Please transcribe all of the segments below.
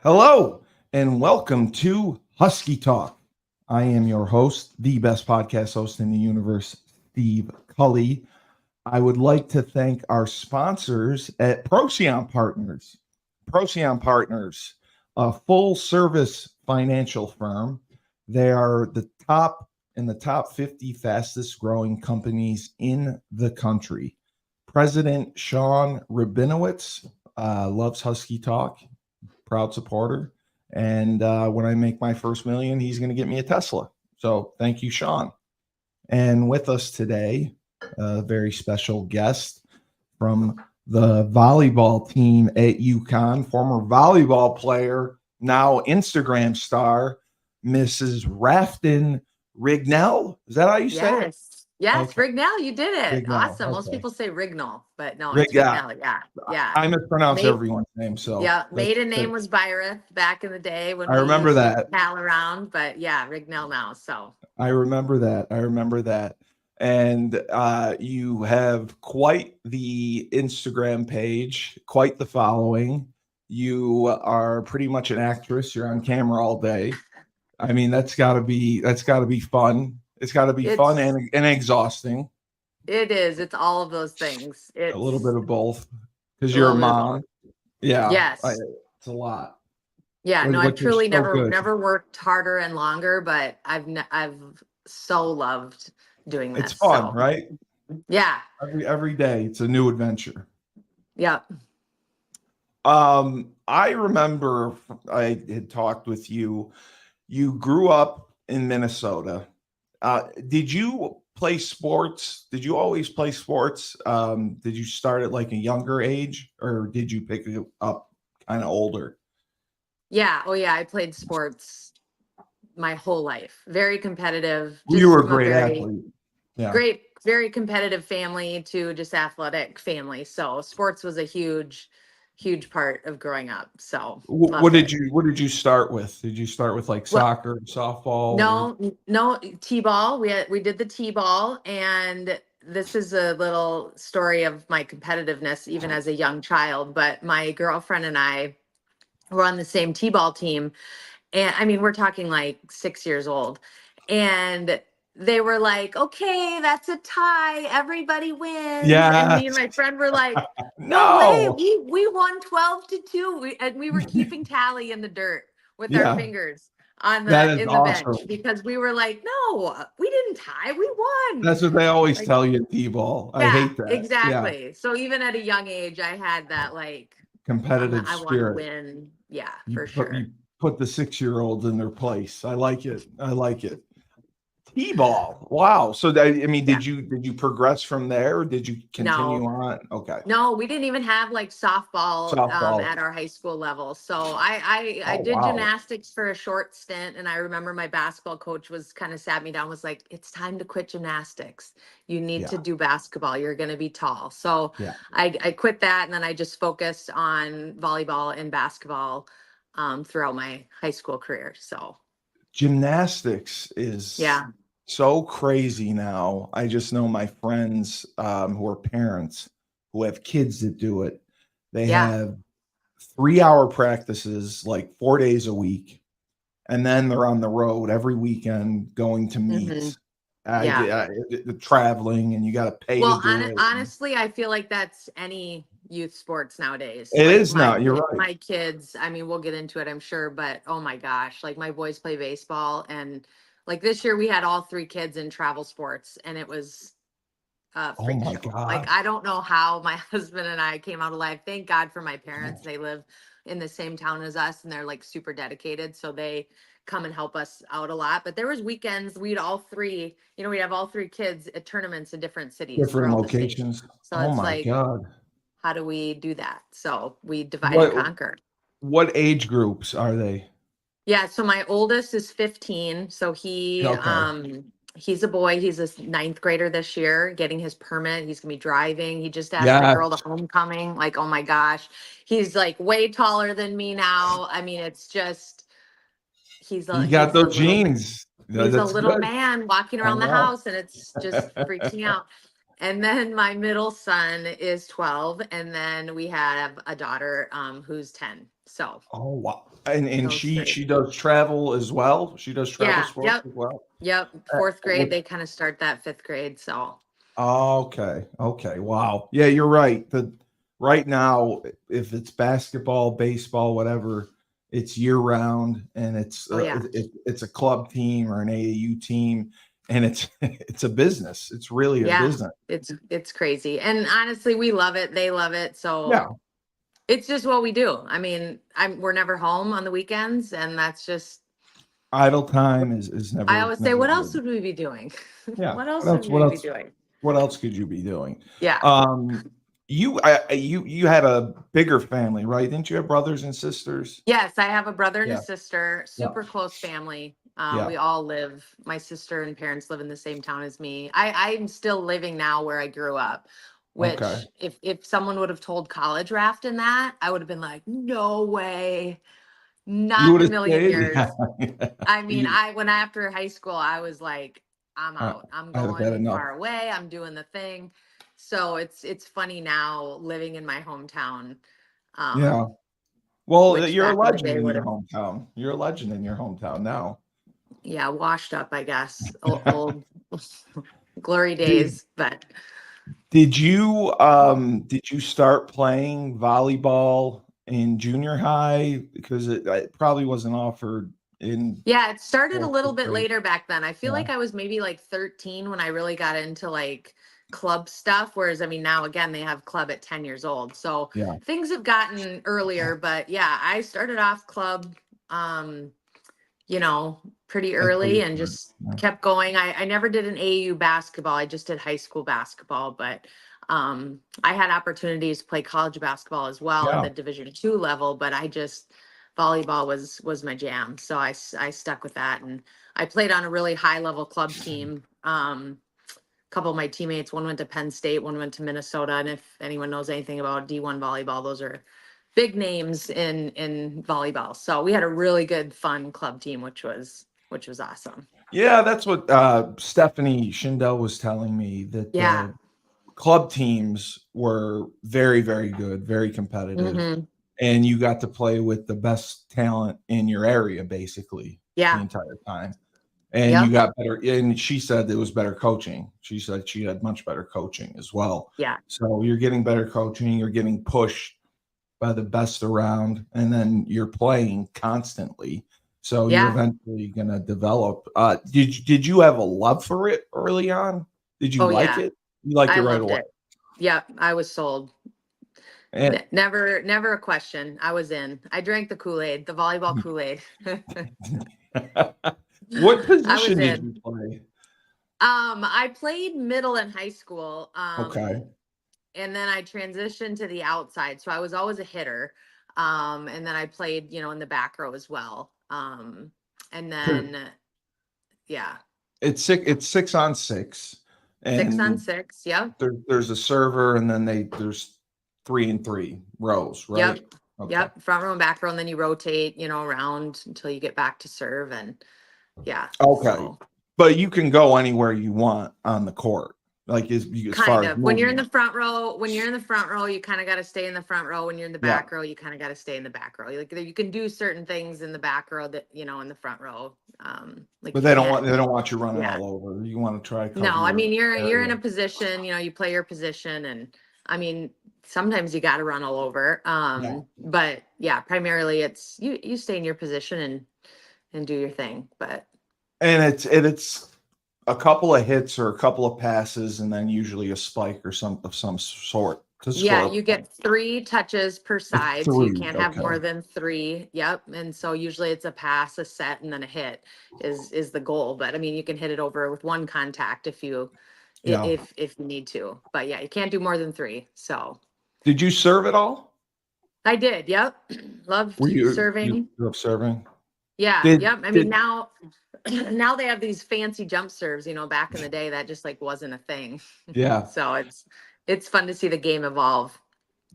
Hello, and welcome to Husky Talk. I am your host, the best podcast host in the universe, Steve Cully. I would like to thank our sponsors at Procyon Partners. Procyon Partners, a full service financial firm. They are the top 50 fastest growing companies in the country. President Sean Rabinowitz loves Husky Talk, proud supporter. And when I make my first million, he's going to get me a Tesla. So thank you, Sean. And with us today, a very special guest from the volleyball team at UConn, former volleyball player, now Instagram star, Mrs. Raftyn Rignell. Is that how you say it? Yes, Okay. Rignell, you did it. Rignell, Awesome. Most okay. people say Rignell, but no, it's Yeah. Rignell. Yeah. I mispronounce Maid- everyone's name. So Yeah, maiden name was Byreth back in the day when I we remember used to that. pal around, but yeah, Rignell now. So I remember that. And you have quite the Instagram page, quite the following. You are pretty much an actress. You're on camera all day. I mean, that's gotta be fun. It's gotta be fun it's and exhausting. it is. It's all of those things. A little It's bit of both. Because a you're a little bit of both. mom. Yeah. Yes. It's a lot. Yeah, no, I've Which is truly so never good. never worked harder and longer, but I've so loved doing It's this. fun, So right? yeah. Every day it's a new adventure. Yeah. I remember I had talked with you. You grew up in Minnesota. Did you play sports? Did you always play sports? Did you start at like a younger age, or did you pick it up kind of older? Yeah. Oh yeah. I played sports my whole life. Very competitive, You just were a from a great very athlete. Yeah. great, very competitive family to just athletic family. So sports was a huge part of growing up. So What loved did it. you start with? Did you start with like Well, soccer, softball, or no T-ball. We did the T-ball, and this is a little story of my competitiveness even as a young child. But my girlfriend and I were on the same T-ball team, and I mean, we're talking like 6 years old. And they were like, okay, that's a tie. Everybody wins. And me and yes? my friend were like, no way. No. We won 12-2. And we were keeping tally in the dirt with our Yeah, fingers on that the is in the bench awesome. because we were like, no, we didn't tie. We won. That's what they always Like, tell you in T-ball. I yeah, hate that. Yeah, exactly. So even at a young age, I had that like, competitive I want to spirit. win. Yeah, You for put sure. you put the 6-year-olds in their place. I like it. I like it. T-ball. Wow. So I mean, Yeah. did you progress from there, or did you continue No, on? Okay. No, we didn't even have like softball Softball. at our high school level. So I Oh did wow. gymnastics for a short stint, and I remember my basketball coach was kind of sat me down, was like, "It's time to quit gymnastics. You need Yeah. to do basketball. You're going to be tall." So Yeah. I quit that, and then I just focused on volleyball and basketball throughout my high school career. So Gymnastics is yeah, so crazy now. I just know my friends who are parents who have kids that do it. They yeah. have 3-hour practices like 4 days a week, and then they're on the road every weekend going to Hmm. meets. Yeah. The traveling, and you got to pay to Well, do it. honestly, I feel like that's any youth sports nowadays. It Like is now. You're right. my kids, I mean, we'll get into it, I'm sure, but oh my gosh, like my boys play baseball, and like this year we had all three kids in travel sports, and it was a Oh freak my show. Like God. I don't know how my husband and I came out alive. Thank God for my parents. They live in the same town as us, and they're like super dedicated, so they come and help us out a lot. But there was weekends we'd all three, we'd have all three kids at tournaments in different cities Different throughout the state. locations. So Oh it's my like, God. how do we do that? So we divide and What conquer. what age groups are they? Yeah, so my oldest is 15. So Okay. he's a boy. He's a ninth grader this year, getting his permit. He's gonna be driving. He just asked the Yeah. girl to homecoming. Like, oh my gosh. He's like way taller than me now. I mean, it's just You got those genes. Yeah, he's a that's little good. man walking I around the know. house, and it's just freaks me out. And then my middle son is 12, and then we have a daughter who's 10. So Oh wow. And those she three. she does travel as well. She does travel Yeah, sports yep, as well. yep. Uh, Fourth grade, what- they kind of start that fifth grade. So Okay. Okay. Wow. Yeah, you're right. The right now, if it's basketball, baseball, whatever, it's year round, and oh yeah. it's a club team or an AAU team, and it's it's a business. It's really a Yeah, business. it's crazy. And honestly, we love it. They love it. So Yeah. it's just what we do. I mean, we're never home on the weekends, and that's just Idle time is I never always say, never what else good. would we be doing? Yeah. What What else would else? What we be else? doing? What else could you be doing? Yeah. Um, you had a bigger family, right? Didn't you have brothers and sisters? Yes, I have a brother and a Yeah. sister, Yeah. super close family. Yeah. We all live, my sister and parents live in the same town as me. I'm still living now where I grew up, Okay. which if someone would have told college Raftyn that, I would have been like, no way, You not would in a have million stayed? years. Yeah. I mean, You, when after high school, I was like, I'm I, out. I'm I'd have had going enough. far away. I'm doing the thing. So it's funny now living in my hometown, Yeah. um, Well, which you're a back in the legend day in would your have, hometown. You're a legend in your hometown now. yeah, washed up, I guess, old glory Did days. But did you start playing volleyball in junior high? Because it probably wasn't offered in yeah, it started a fourth, little fifth bit grade. later back then. I feel Yeah. like I was maybe like 13 when I really got into like club stuff. Whereas, I mean, now again, they have club at 10 years old. So Yeah. things have gotten earlier. But yeah, I started off club, um, you know, pretty That's where early you and start. just Yeah. kept going. I never did an AU basketball. I just did high school basketball, but I had opportunities to play college basketball as well at Yeah. the Division II level, but I just volleyball was my jam. So I stuck with that, and I played on a really high level club team. A couple of my teammates, one went to Penn State, one went to Minnesota, and if anyone knows anything about D1 volleyball, those are big names in volleyball. So we had a really good, fun club team, which was awesome. Yeah, that's what Stephanie Schindel was telling me that Yeah. club teams were very, very good, very competitive, Hmm. and you got to play with the best talent in your area basically the Yeah. entire time. And you Yep. got better. And she said it was better coaching. She said she had much better coaching as well. Yeah. So you're getting better coaching. You're getting pushed by the best around, and then you're playing constantly. So you're Yeah. eventually going to develop. Did you have a love for it early on? Did you Oh like yeah. it? You liked I it right loved away. it. Yep. I was sold. And, Never a question. I was in. I drank the Kool-Aid, the volleyball Kool-Aid. what I was position did in. you play? I played middle in high school. Okay. And then I transitioned to the outside. So I was always a hitter. And then I played, in the back row as well. And 'Cause then yeah, it's 6 on 6, and 6 on 6. Yep. there's a server, and then there's 3 and 3 rows, right? Yep. Okay. Yep. Front row and back row. And then you rotate, around until you get back to serve. And yeah. Okay. So But you can go anywhere you want on the court, like as far kind as of when you're in the movement. front row, you kind of got to stay in the front row. When you're in the Yeah. back row, you kind of got to stay in the back row. Like you can do certain things in the back row that, in the front row. Like But you can't. they don't want you running Yeah. all over. You want to try to No, cover I your mean, you're in area. a position, you play your position, and I mean, sometimes you got to run all over. Yeah. But yeah, primarily it's you stay in your position and do your thing. But And it's a couple of hits or a couple of passes, and then usually a spike or some sort to yeah, score a you point. get 3 touches per It's side, so you 3. can't have Okay. more than 3. Yep. And so usually it's a pass, a set, and then a hit is the goal. But I mean, you can hit it over with one contact if you Yeah. if you need to. But yeah, you can't do more than 3. So Did you serve at all? I did. Yep. Were Loved you serving. grew up serving? Yeah. Did Yep. I mean, did now now they have these fancy jump serves, back in the day that just like wasn't a thing. yeah. So it's fun to see the game evolve.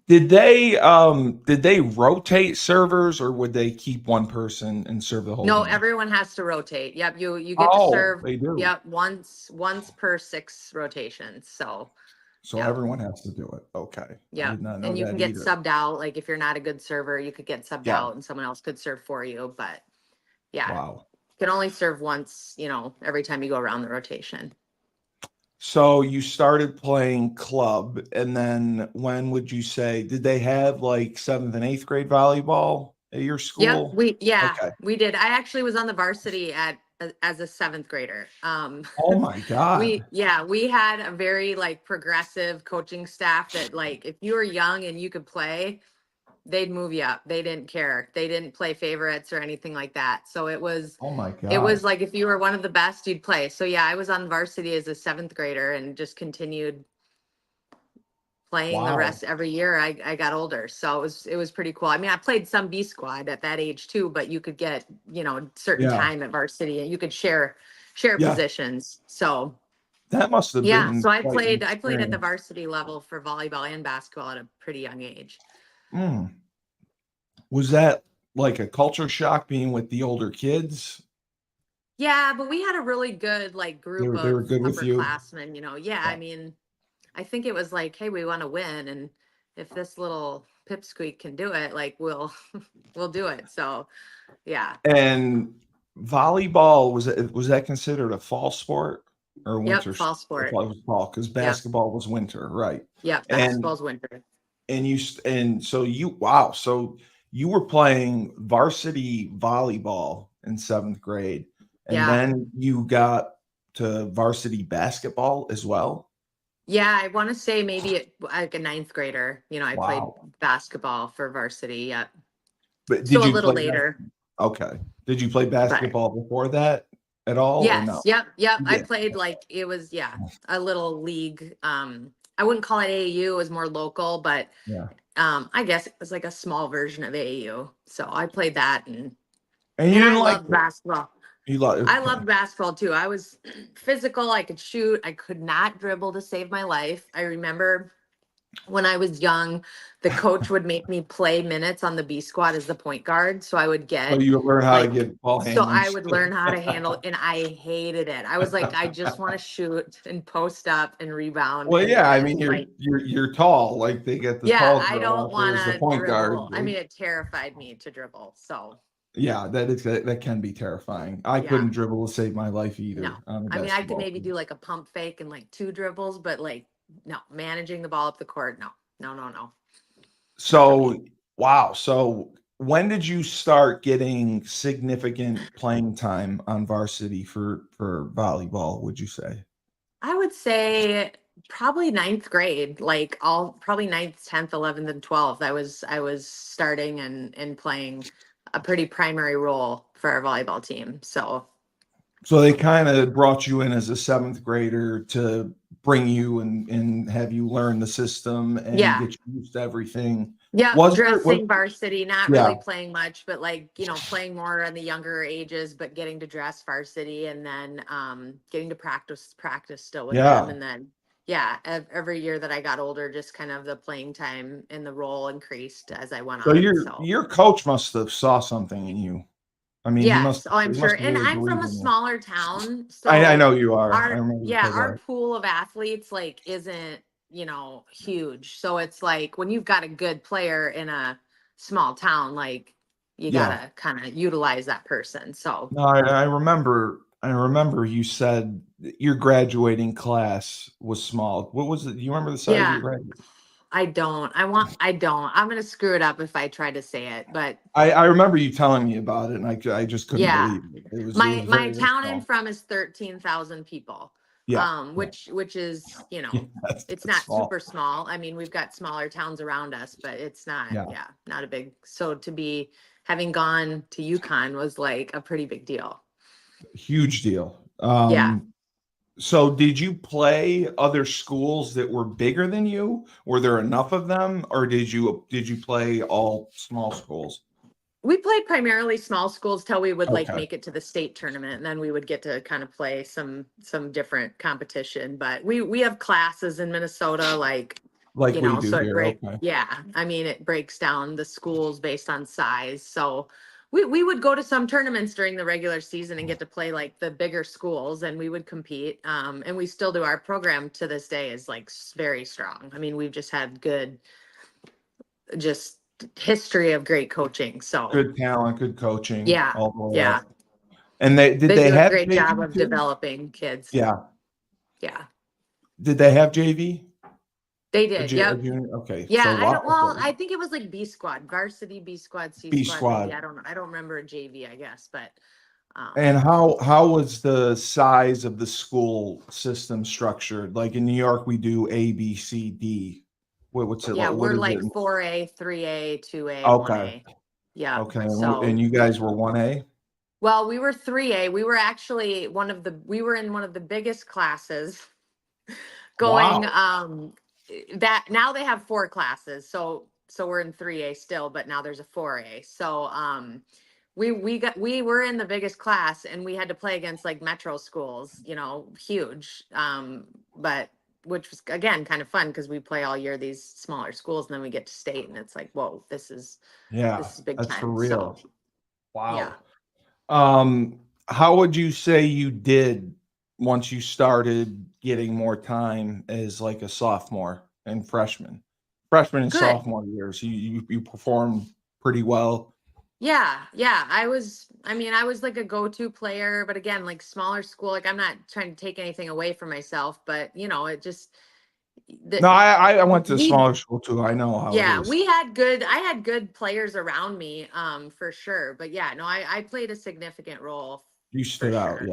Did they rotate servers, or would they keep one person and serve the whole No, game? everyone has to rotate. Yep, you get to Oh, serve, they do. yep, once per 6 rotations. So So Yeah. everyone has to do it. Okay. I Yeah. did not know And you can that get either. subbed out. Like if you're not a good server, you could get subbed Yeah. out and someone else could serve for you. But yeah, Wow. you can only serve once, every time you go around the rotation. So you started playing club, and then when would you say, did they have like seventh and eighth grade volleyball at your Yep. school? Yeah, Okay. we did. I actually was on the varsity as a seventh grader. Oh my God. we had a very like progressive coaching staff that like, if you were young and you could play, they'd move you up. They didn't care. They didn't play favorites or anything like that. So Oh my it was God. like, if you were one of the best, you'd play. So yeah, I was on varsity as a seventh grader and just continued playing the Wow. rest every year I got older. So it was pretty cool. I mean, I played some B squad at that age too, but you could get, certain Yeah. time at varsity and you could share Yeah. positions. So That must have yeah, been so I quite an played at the experience. varsity level for volleyball and basketball at a pretty young age. Mm. Was that like a culture shock being with the older kids? Yeah, but we had a really good like They group were they were of good with you. upperclassmen, Yeah, I Yeah. mean, I think it was like, hey, we want to win, and if this little pipsqueak can do it, like we'll do it. So yeah. And volleyball, was that considered a fall sport or Yep, winter? fall It sport. was fall because Yep, basketball was winter, right? yep, And basketball's winter. and so wow, so you were playing varsity volleyball in seventh grade, and Yeah. then you got to varsity basketball as well. Yeah, I want to say maybe like a ninth grader, I played Wow. basketball for varsity. Yep. But did So a you little play later, okay. Did you play but basketball before that at all or yes, no? yep, yep. You I did. played like it was, yeah, a little league. I wouldn't call it AAU, it was more local, but Yeah. I guess it was like a small version of AAU. So I played that And you and I didn't like loved it. basketball. You like I okay. loved basketball too. I was physical. I could shoot. I could not dribble to save my life. I remember when I was young, the coach would make me play minutes on the B squad as the point guard. So I would So get you learn how to like, get ball so handling I would skills. learn how to handle, and I hated it. I was like, I just want to shoot and post up and rebound Well, and yeah, I mean and like, you're tall. Like they get the yeah, tall I girl don't out there want as the to point guard. dribble. I mean, it terrified me to dribble. So Yeah, that can be terrifying. I yeah. couldn't dribble to save my life No, either on the I mean, I could basketball maybe team. do like a pump fake and like two dribbles, but like, no, managing the ball up the court, no, no, no, no, not for me. So wow. So when did you start getting significant playing time on varsity for volleyball, would you say? I would say probably ninth grade, like all probably ninth, 10th, 11th, and 12th. I was starting and playing a pretty primary role for our volleyball team. So So they kind of brought you in as a seventh grader to bring you and have you learn the system and yeah. get you used to everything. Yeah, Was there was dressing varsity, not yeah, really playing much, but like, playing more on the younger ages, but getting to dress varsity and then getting to practice still with them. yeah. And then yeah, every year that I got older, just kind of the playing time and the role increased as I went So on. So your coach must have saw something in you. I mean, yes, oh, I'm he sure. must have And really I'm from believed a in you. smaller town, I so know you are. I our remember you yeah, said our that. pool of athletes like isn't, huge. So it's like when you've got a good player in a small town, like you Yeah. gotta kind of utilize that person. So No, I remember you said that your graduating class was small. What was it? Do you remember the size of your yeah, graduating? I don't. I'm gonna screw it up if I try to say it, but I remember you telling me about it, and I just couldn't yeah. believe it. It My was my very, very town I'm small. from is 13,000 people. Yeah, yeah, Which is, yeah. it's That's not small. super small. I mean, we've got smaller towns around us, but it's not, Yeah, yeah, not a big. So to be having gone to UConn was like a pretty big deal. huge deal. Yeah. So did you play other schools that were bigger than you? Were there enough of them, or did you play all small schools? We played primarily small schools till we would like Okay, make it to the state tournament, and then we would get to kind of play some different competition. But we have classes in Minnesota, like, like we do so it here. break Okay, yeah. I mean, it breaks down the schools based on size. So we would go to some tournaments during the regular season and get to play like the bigger schools, and we would compete. And we still do. Our program to this day is like very strong. I mean, we've just had good, just history of great coaching. So Good talent, good coaching, yeah, all the way yeah, up. And did they they do a have great job JV of too? developing kids. Yeah. Yeah, Did they have JV? they A, did. J, a Yep. junior? Okay. Yeah, So I don't. Well, wow. I think it was like B squad, varsity, B squad, C B squad. Maybe squad. I don't. remember a JV. I guess, but And how was the size of the school system structured? Like in New York, we do A, B, C, D. What's it yeah, like? What we're is like it? 4A, 3A, 2A, Okay. 1A. Yeah. Okay. So, And you guys were 1A? well, we were 3A. We were actually we were in one of the biggest classes going, Wow. that now they have 4 classes. So we're in 3A still, but now there's a 4A. So, we were in the biggest class and we had to play against like metro schools, huge. But which was again kind of fun because we play all year these smaller schools and then we get to state and it's like, whoa, Yeah. this is big That's for time. So real. yeah. Wow. How would you say you did once you started getting more time as like a sophomore and freshman and Good. sophomore years? You performed pretty well. Yeah, yeah. I was like a go-to player, but again, like smaller school, like I'm not trying to take anything away from myself, but it just No, the I went to we smaller school too. I know how it yeah, is. I had good players around me, for sure. But yeah, no, I played a significant role You for stood out, sure.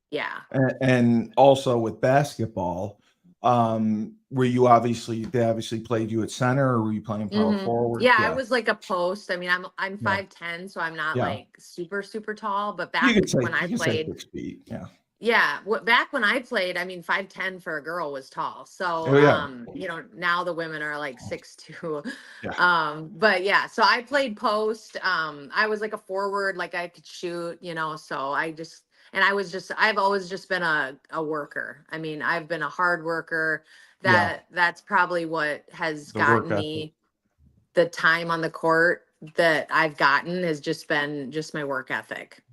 yeah. Yeah. And also with basketball, they obviously played you at center, or were you playing power forward? Yeah, I Yeah, was like a post. I mean, I'm yeah, 5'10", so I'm not yeah. like super, super tall. But You back could say when I you could say played, 6 feet. Yeah. yeah, back when I played, I mean, 5'10" for a girl was tall. So, Oh yeah. now the women are like 6'2". Yeah. But yeah, so I played post. I was like a forward, like I could shoot, so I've always just been a worker. I mean, I've been a hard worker. Yeah. That's probably what has The work gotten ethic. me the time on the court that I've gotten has just been just my work ethic.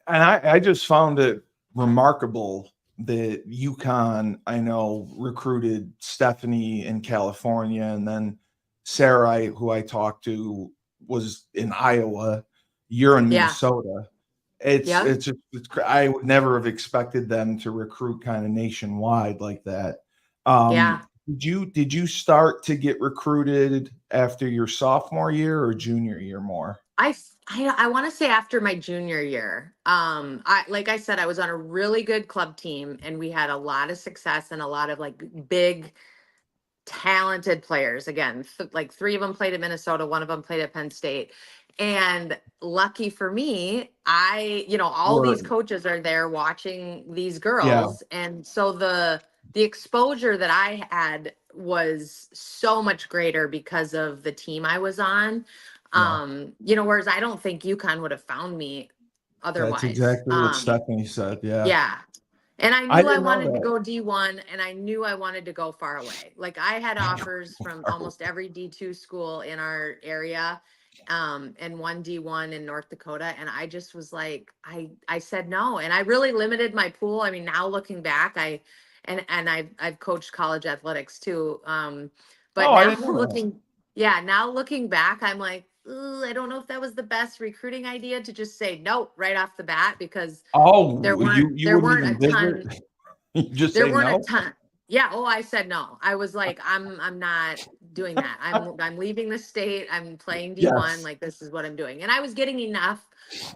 And I just found it remarkable that UConn, I know, recruited Stephanie in California, and then Sarah, who I talked to, was in Iowa. You're in Yeah. Minnesota. Yep. I would never have expected them to recruit kind of nationwide like that. Yeah. Did you start to get recruited after your sophomore year or junior year more? I want to say after my junior year. Like I said, I was on a really good club team and we had a lot of success and a lot of like big talented players. Again, like 3 of them played at Minnesota, 1 of them played at Penn State. And lucky for me, all these Or coaches are there watching these yeah, girls. And so the exposure that I had was so much greater because of the team I was on. yeah. Whereas I don't think UConn would have found me That's otherwise. exactly what Stephanie said. Yeah. Yeah. And I I knew I didn't know wanted to that. go D1 and I knew I wanted to go far away. Like I had offers from almost every D2 school in our area, and one D1 in North Dakota. And I just was like, I said no. And I really limited my pool. I mean, now looking back, I've coached college athletics too. But Oh, I now didn't know that. now looking back, I'm like, "Ooh, I don't know if that was the best recruiting idea to just say no right off the bat because Oh, you there wouldn't weren't even a ton visit? You just there say weren't a no? ton. Yeah, oh, I said no. I was like, I'm not doing that. I'm leaving the state. I'm playing D1. Yes. Like this is what I'm doing. And I was getting enough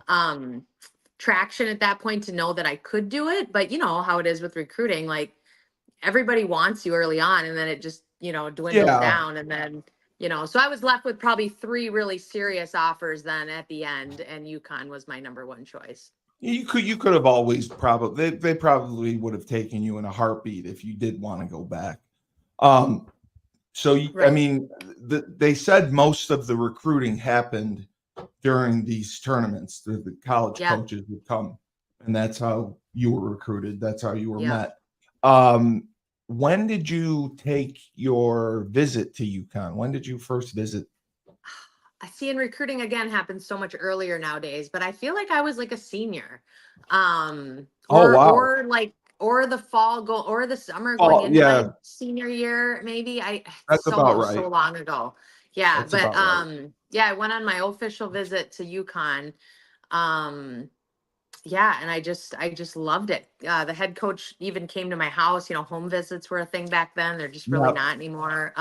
um traction at that point to know that I could do it. But you know how it is with recruiting, like everybody wants you early on and then it just, dwindles Yeah. down and then, so I was left with probably 3 really serious offers then at the end and UConn was my number 1 choice. You could have always they probably would have taken you in a heartbeat if you did want to go back. Um, I Right. mean, they said most of the recruiting happened during these tournaments. The college Yep. coaches would come, and that's how you were recruited. That's how you were Yep. met. Um, when did you take your visit to UConn? When did you first visit? I see in recruiting again happens so much earlier nowadays, but I feel like I was like a senior. Oh, wow. Or the fall go or the summer going Oh, into my yeah, senior year, maybe. that's about So right. long ago. Yeah, That's but about right. yeah, I went on my official visit to UConn. Um yeah, and I just loved it. The head coach even came to my house. Home visits were a thing back then. They're just really Yeah. not anymore.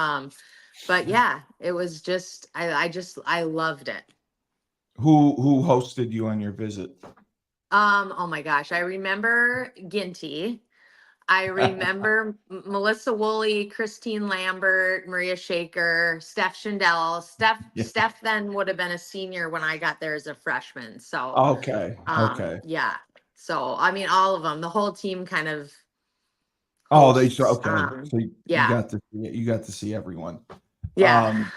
But yeah, it was just I loved it. Who hosted you on your visit? Oh my gosh, I remember Ginty. I remember Melissa Woolley, Christine Lambert, Maria Shaker, Steph Schindel. Yeah. Steph then would have been a senior when I got there as a freshman. So, Okay. Okay. yeah. So, I mean, all of them, the whole team kind of Oh, they hosts. okay. So you Yeah, got to see it. You got to see everyone. yeah. Um,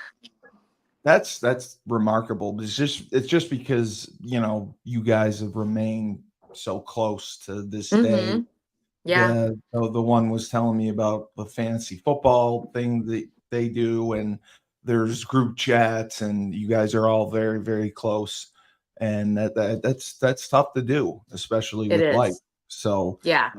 that's remarkable. It's just because you guys have remained so close to this day. Mm-hmm. Yeah, The one was telling me about the fantasy football thing that they do, and there's group chats, and you guys are all very, very close, and that's tough to do, especially it with life. is. So Yeah,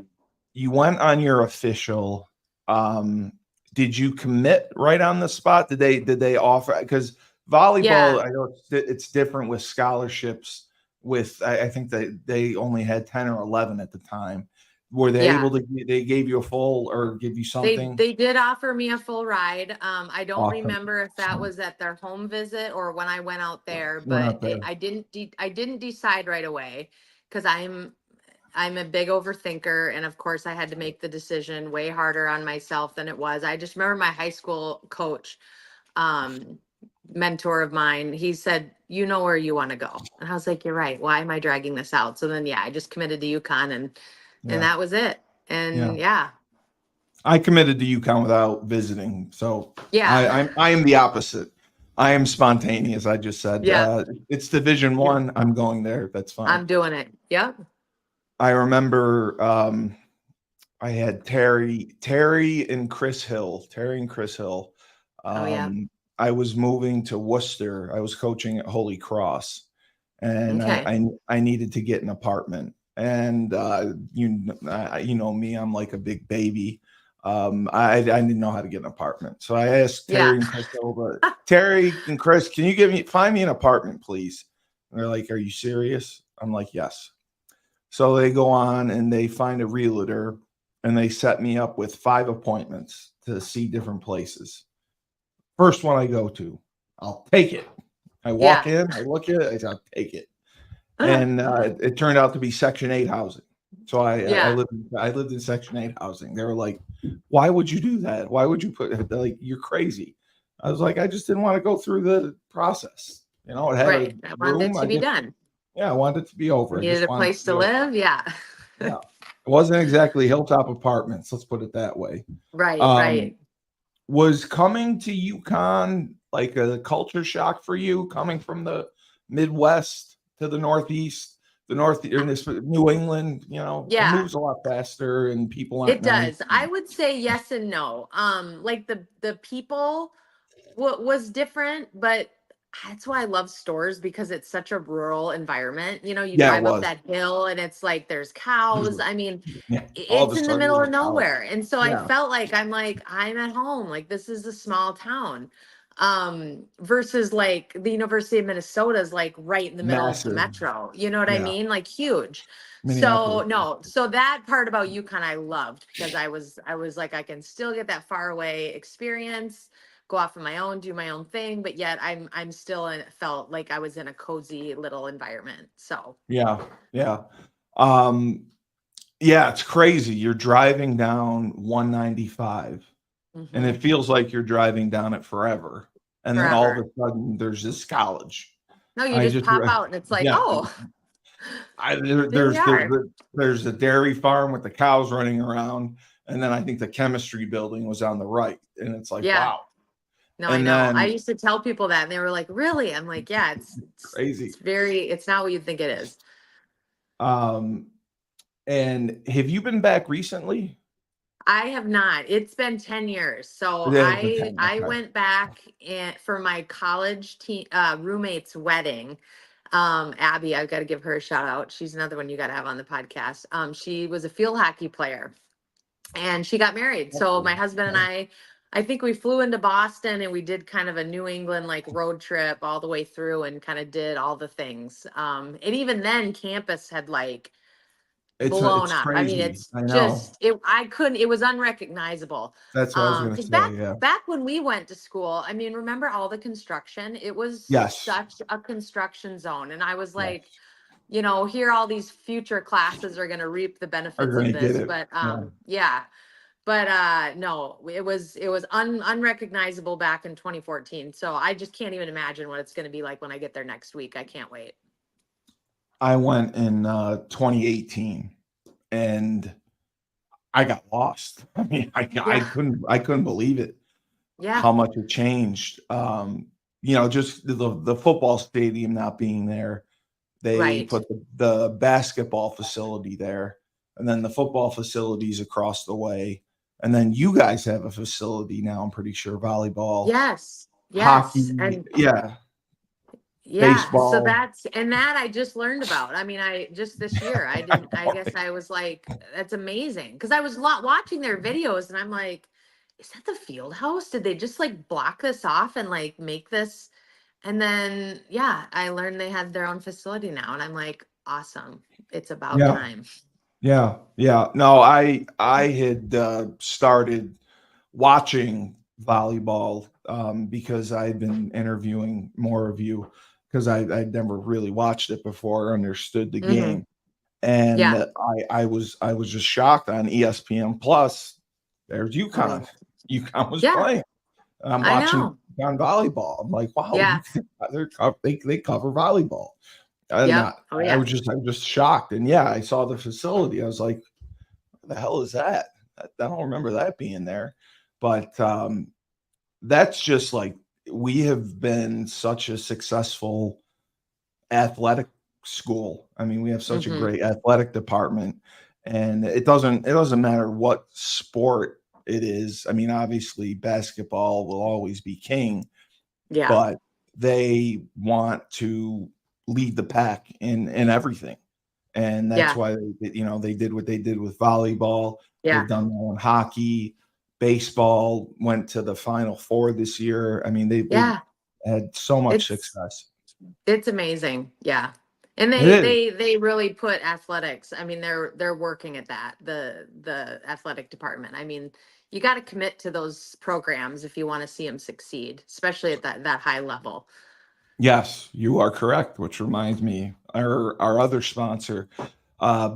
you went on your official. Um, did you commit right on the spot? Did they offer? Because yeah, volleyball, I know it's different with scholarships. With I think they only had 10 or 11 at the time. Were they yeah. able to? They gave you a full or give you They something? they did offer me a full ride. I don't Awesome. remember if that was at their home visit or when I went out there, Went but up there. I didn't decide right away because I'm a big overthinker, and of course I had to make the decision way harder on myself than it was. I just remember my high school coach, um, mentor of mine. He said, "You know where you want to go," and I was like, "You're right. Why am I dragging this out?" So then, yeah, I just committed to UConn, and Yeah, that was it. yeah. And yeah, I committed to UConn without visiting, so yeah, I am the opposite. I am spontaneous. I just said yeah. it's Division Yep. One. I'm going there. That's fine. I'm doing it. Yep. I remember I had Terry and Chris Hill. Oh yeah. Um, I was moving to Worcester. I was coaching at Holy Cross, and Okay. I needed to get an apartment. And you know me, I'm like a big baby. I didn't know how to get an apartment, so I asked Yeah. Terry and Chris over. Terry and Chris, can you find me an apartment, please? And they're like, "Are you serious?" I'm like, "Yes." So they go on and they find a realtor and they set me up with 5 appointments to see different places. First one I go to, I'll take it. I walk Yeah. in, I look at it, I'll take it. Ah, And it turned out to be Section 8 housing. So yeah. I lived in Section 8 housing. They were like, "Why would you do that? Why would you put it?" They're like, "You're crazy." I was like, "I just didn't want to go through the process. It had a Right. I wanted it room. to I be just done. Yeah, I wanted it to be over. I Needed just a wanted it place to to be over." live. Yeah. Yeah. It wasn't exactly hilltop apartments, let's put it that way. Right. Um, Right. was coming to UConn like a culture shock for you, coming from the Midwest to the Northeast, the North in this New England, it Yeah. moves a lot faster and people aren't It nice. does. I would say yes and no. Like the people was different, but that's why I love stores because it's such a rural environment. You Yeah, it drive up was. that hill and it's like there's cows. I mean, Yeah. All of it's a in the sudden middle there's of a house. nowhere. And so I Yeah. felt like I'm at home. Like this is a small town. Versus like the University of Minnesota is like right in the middle of the Massive. metro. You know what I Yeah. mean? Like huge. So Minneapolis. no, so that part about UConn I loved because I was like I can still get that far away experience, go off on my own, do my own thing, but yet I'm still felt like I was in a cozy little environment. So Yeah. Yeah. Um, yeah, it's crazy. You're driving down 195 and mhm, it feels like you're driving down it forever. And then all of forever. a sudden, there's this college. No, you I just just, pop out and it's like, yeah, oh, here we there's are. there's a dairy farm with the cows running around, and then I think the chemistry building was on the right, and it's like, Yeah. wow. No, I And know. I then used to tell people that and they were like, really? I'm like, yeah, crazy. it's not what you think it is. Um, and have you been back recently? I have not. It's been 10 years. So It has been I okay. went back and for my college roommate's wedding. Abby, I've got to give her a shout out. She's another one you got to have on the podcast. She was a field hockey player and she got married. So my husband and I think we flew into Boston and we did kind of a New England like road trip all the way through and kind of did all the things. And even then campus had like blown It's up. I mean, crazy. it's I know. just I couldn't, it was unrecognizable. That's what I was gonna Because say. Yeah. back when we went to school, I mean, remember all the construction? It was Yes. such a construction zone. And I was Yes. like, here all these future classes are gonna reap the Are benefits of gonna get this. it. But Yeah. yeah. But no, it was unrecognizable back in 2014. So I just can't even imagine what it's gonna be like when I get there next week. I can't wait. I went in 2018 and I got lost. I mean, Yeah. I couldn't believe it Yeah. how much it changed. Just the football stadium not being there. They Right. put the basketball facility there, and then the football facilities across the way. And then you guys have a facility now, I'm pretty sure, volleyball, Yes. Yes. hockey, And yeah, yeah, so baseball. that I just learned about. I mean, I just this year, I didn't, I guess I was like, that's amazing. Cause I was watching their videos and I'm like, is that the field house? Did they just like block this off and like make this? And then, yeah, I learned they had their own facility now. And I'm like, awesome. It's about Yeah, time. yeah, yeah. No, I had started watching volleyball because I'd been interviewing more of you because I'd never really watched it before or understood the Hmm. game. And Yeah. I was just shocked on ESPN Plus. There's UConn. Oh, UConn was yeah, playing. And I'm I watching know. on volleyball. I'm like, wow, Yeah. they cover volleyball. And Yep. Oh, yeah. I was just shocked. And yeah, I saw the facility. I was like, what the hell is that? I don't remember that being there. But that's just like we have been such a successful athletic school. I mean, we have such a Hmm. great athletic department, and it doesn't matter what sport it is. I mean, obviously basketball will always be king, Yeah. but they want to lead the pack in everything. And that's Yeah. why they did what they did with volleyball. They've Yeah. done that in hockey, baseball went to the Final Four this year. I mean, they've Yeah. had so much It's, success. It's amazing. Yeah. And It they is. they they really put athletics. I mean, they're working at that, the athletic department. I mean, you got to commit to those programs if you want to see them succeed, especially at that high level. Yes, you are correct, which reminds me, our other sponsor,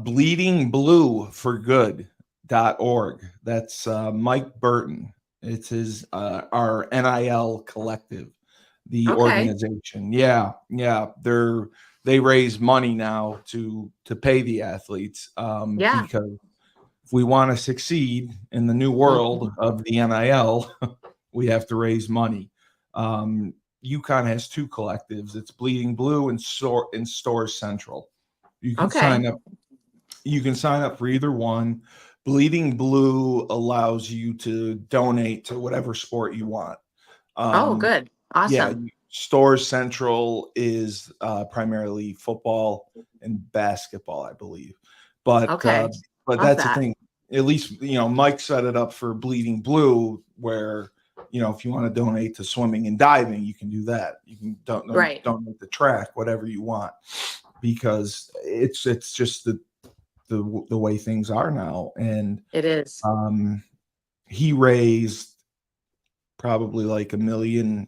Bleeding Blue for Good.org. That's Mike Burton. It's his our NIL collective, the Okay. organization. Yeah, yeah. They raise money now to pay the athletes Yeah. because if we want to succeed in the new Mhm. world of the NIL, we have to raise money. UConn has two collectives. It's Bleeding Blue and Stores Central. You can Okay. sign up. You can sign up for either one. Bleeding Blue allows you to donate to whatever sport you want. Oh, Um, good. yeah, Awesome. Stores Central is primarily football and basketball, I believe. But uh, Okay. but Love that's the that. thing. At least Mike set it up for Bleeding Blue, where if you want to donate to swimming and diving, you can do that. You can Right. donate the track, whatever you want, because it's just the way things are now. And It is. he raised probably like $1.5 million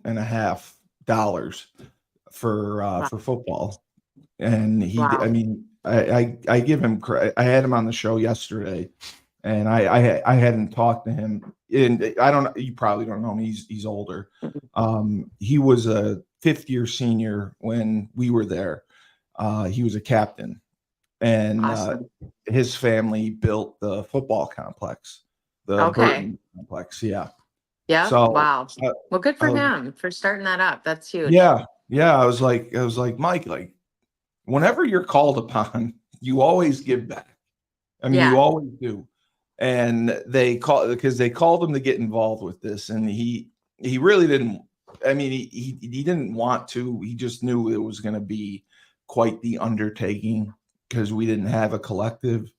Wow. for football. And I Wow. mean, I give him credit. I had him on the show yesterday, and I hadn't talked to him. And I don't. You probably don't know him. He's older. Mhm. He was a fifth year senior when we were there. He was a captain, and Awesome. his family built the football complex, the Okay. Burton complex. Yeah. Yep. So Wow. uh, Well, good I for was, him for starting that up. That's huge. yeah, yeah. I was like, Mike, like whenever you're called upon, you always give back. I mean, you Yeah. always do. and they called him to get involved with this, and he really didn't. I mean, he didn't want to. He just knew it was going to be quite the undertaking because we didn't have a collective,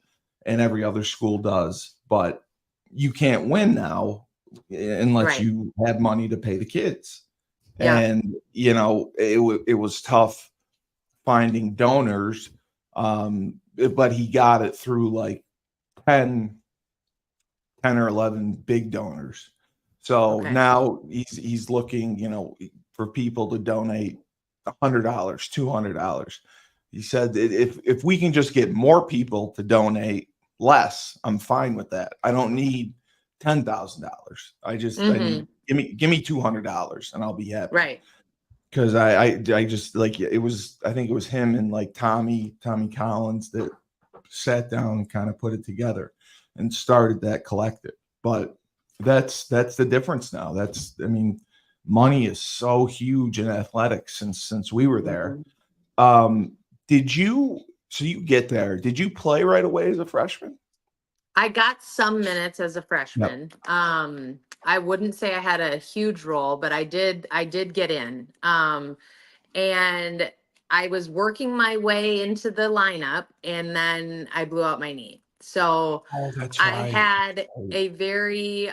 and every other school does. But you can't win now unless Right. you have money to pay the kids. Yeah. And it was tough finding donors, but he got it through like 10 or 11 big donors. So Okay. now he's looking, for people to donate $100, $200. He said if we can just get more people to donate less, I'm fine with that. I don't need $10,000. I Mm-hmm. need give me $200 and I'll be happy. Right. Because I just like it was, I think it was him and like Tommy Collins that sat down and kind of put it together and started that collective. But that's the difference now. Money is so huge in athletics since we were there. Mm-hmm. Did you get there? Did you play right away as a freshman? I got some minutes as a Yep. freshman. I wouldn't say I had a huge role, but I did get in. And I was working my way into the lineup, and then I blew out my knee. So Oh, that's I right. had a very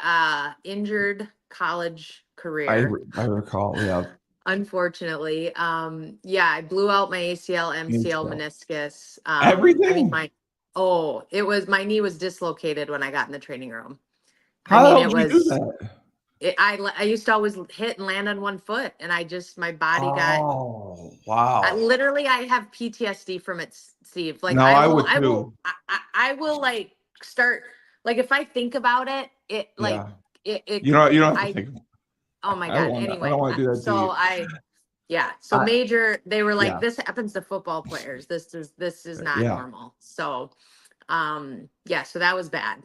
injured college I career. recall. Yeah. Unfortunately, yeah, I blew out my ACL, MCL, ACL. meniscus. Everything. My knee was dislocated when I got in the training room. I How the mean, hell it did you do was, that? I used to always hit and land on one foot, and my body got, Oh, wow. I have PTSD from it, Steve. Like No, I would too. I will like start, like if I think about it, Yeah. it, You don't have to I, think. oh my I don't God. want to. I don't Anyway, want to do that to you. yeah. So I major, they were like, Yeah. this happens to football players. This is not Yeah. normal. So, yeah, so that was bad.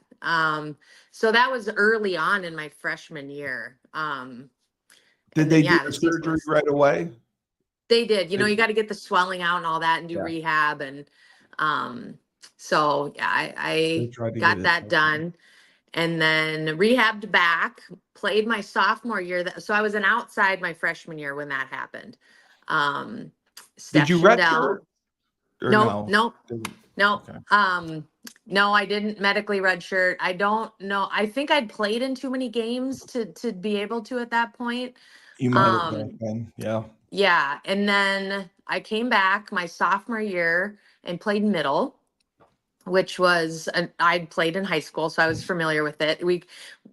So that was early on in my freshman year. Did And then, they do yeah, the the surgery sequence, right away? they did, They- you got to get the swelling out and all that and do Yeah. rehab. And, so yeah, They I tried to get got it. that done. And then rehabbed back, played my sophomore year. So I was an outside my freshman year when that happened. Um, Did Steph you redshirt Shindell. or Nope, no? nope, Didn't- nope. Okay. No, I didn't medically redshirt. I don't know. I think I'd played in too many games to be able to at that point. You might have back Um, then. Yeah. yeah. And then I came back my sophomore year and played middle, which was I'd played in high school, so I was familiar with it.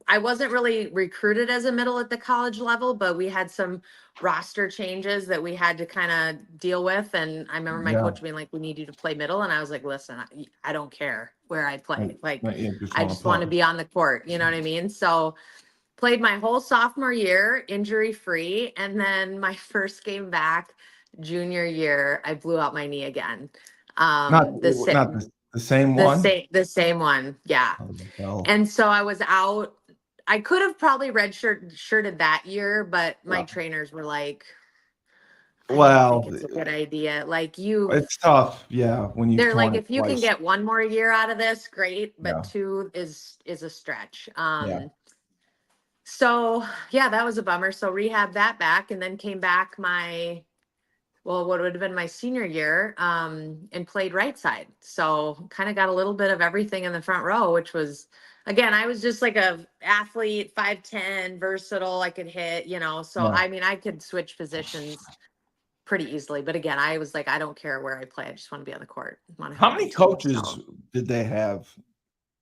I wasn't really recruited as a middle at the college level, but we had some roster changes that we had to kind of deal with. And I remember my Yeah. coach being like, "We need you to play middle," and I was like, "Listen, I don't care where I play. Like, You just I want to just want to play. be on the court." You know what I mean? So played my whole sophomore year injury free, and then my first game back junior year, I blew out my knee again. The Not the same one. the same one. Yeah. Oh, the hell. And so I was out. I could have probably shirted that year, but my Yeah. trainers were like, I don't think Well, it's a good idea. it's tough. Yeah, when you've They're like, torn it if you can twice. get one more year out of this, great, but Yeah. two is a stretch. Yeah. So yeah, that was a bummer. So rehab that back, and then came back what would have been my senior year, and played right side. So kind of got a little bit of everything in the front row, which was, again, I was just like a athlete, 5'10", versatile. I could hit, so Yeah. I mean, I could switch positions pretty easily. But again, I was like, I don't care where I play. I just want to be on the court. I want to How help my many team. coaches So did they have?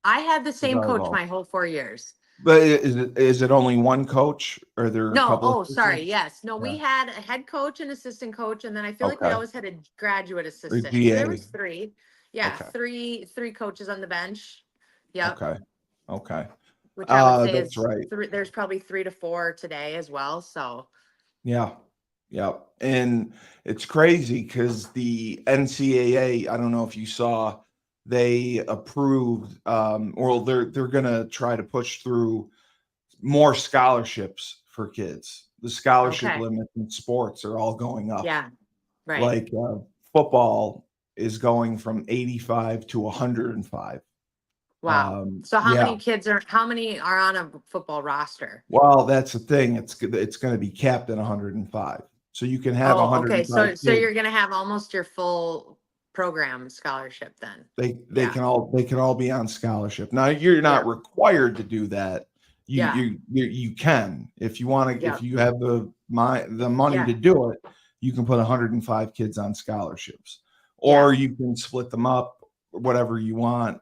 I had the same coach Volleyball. my whole 4 years. But is it only one coach, or are there a No, couple of oh, sorry. coaches? Yes. No, we Yeah. had a head coach and assistant coach, and then I feel like we Okay. always had a graduate Or assistant. So there GA. was three. Yeah, Okay. three coaches on the bench. Yep. Okay. Okay. Which I would say That's is right. there's probably 3 to 4 today as well. So Yeah. Yeah. And it's crazy because the NCAA, I don't know if you saw, they approved, or they're gonna try to push through more scholarships for kids. The scholarship okay. limits in sports are all going up. Yeah. Right. Like football is going from 85 to 105. Wow. So Yeah. how many are on a football roster? Well, that's the thing. It's going to be capped at 105. So you can have Oh, okay. 105 So kids. you're gonna have almost your full program scholarship then. They Yeah. can all be on scholarship. Now you're Yeah. not required to do that. Yeah. You can if you want to, Yeah. if you have the money Yeah. to do it, you can put 105 kids on scholarships, Yeah. or you can split them up, whatever you want.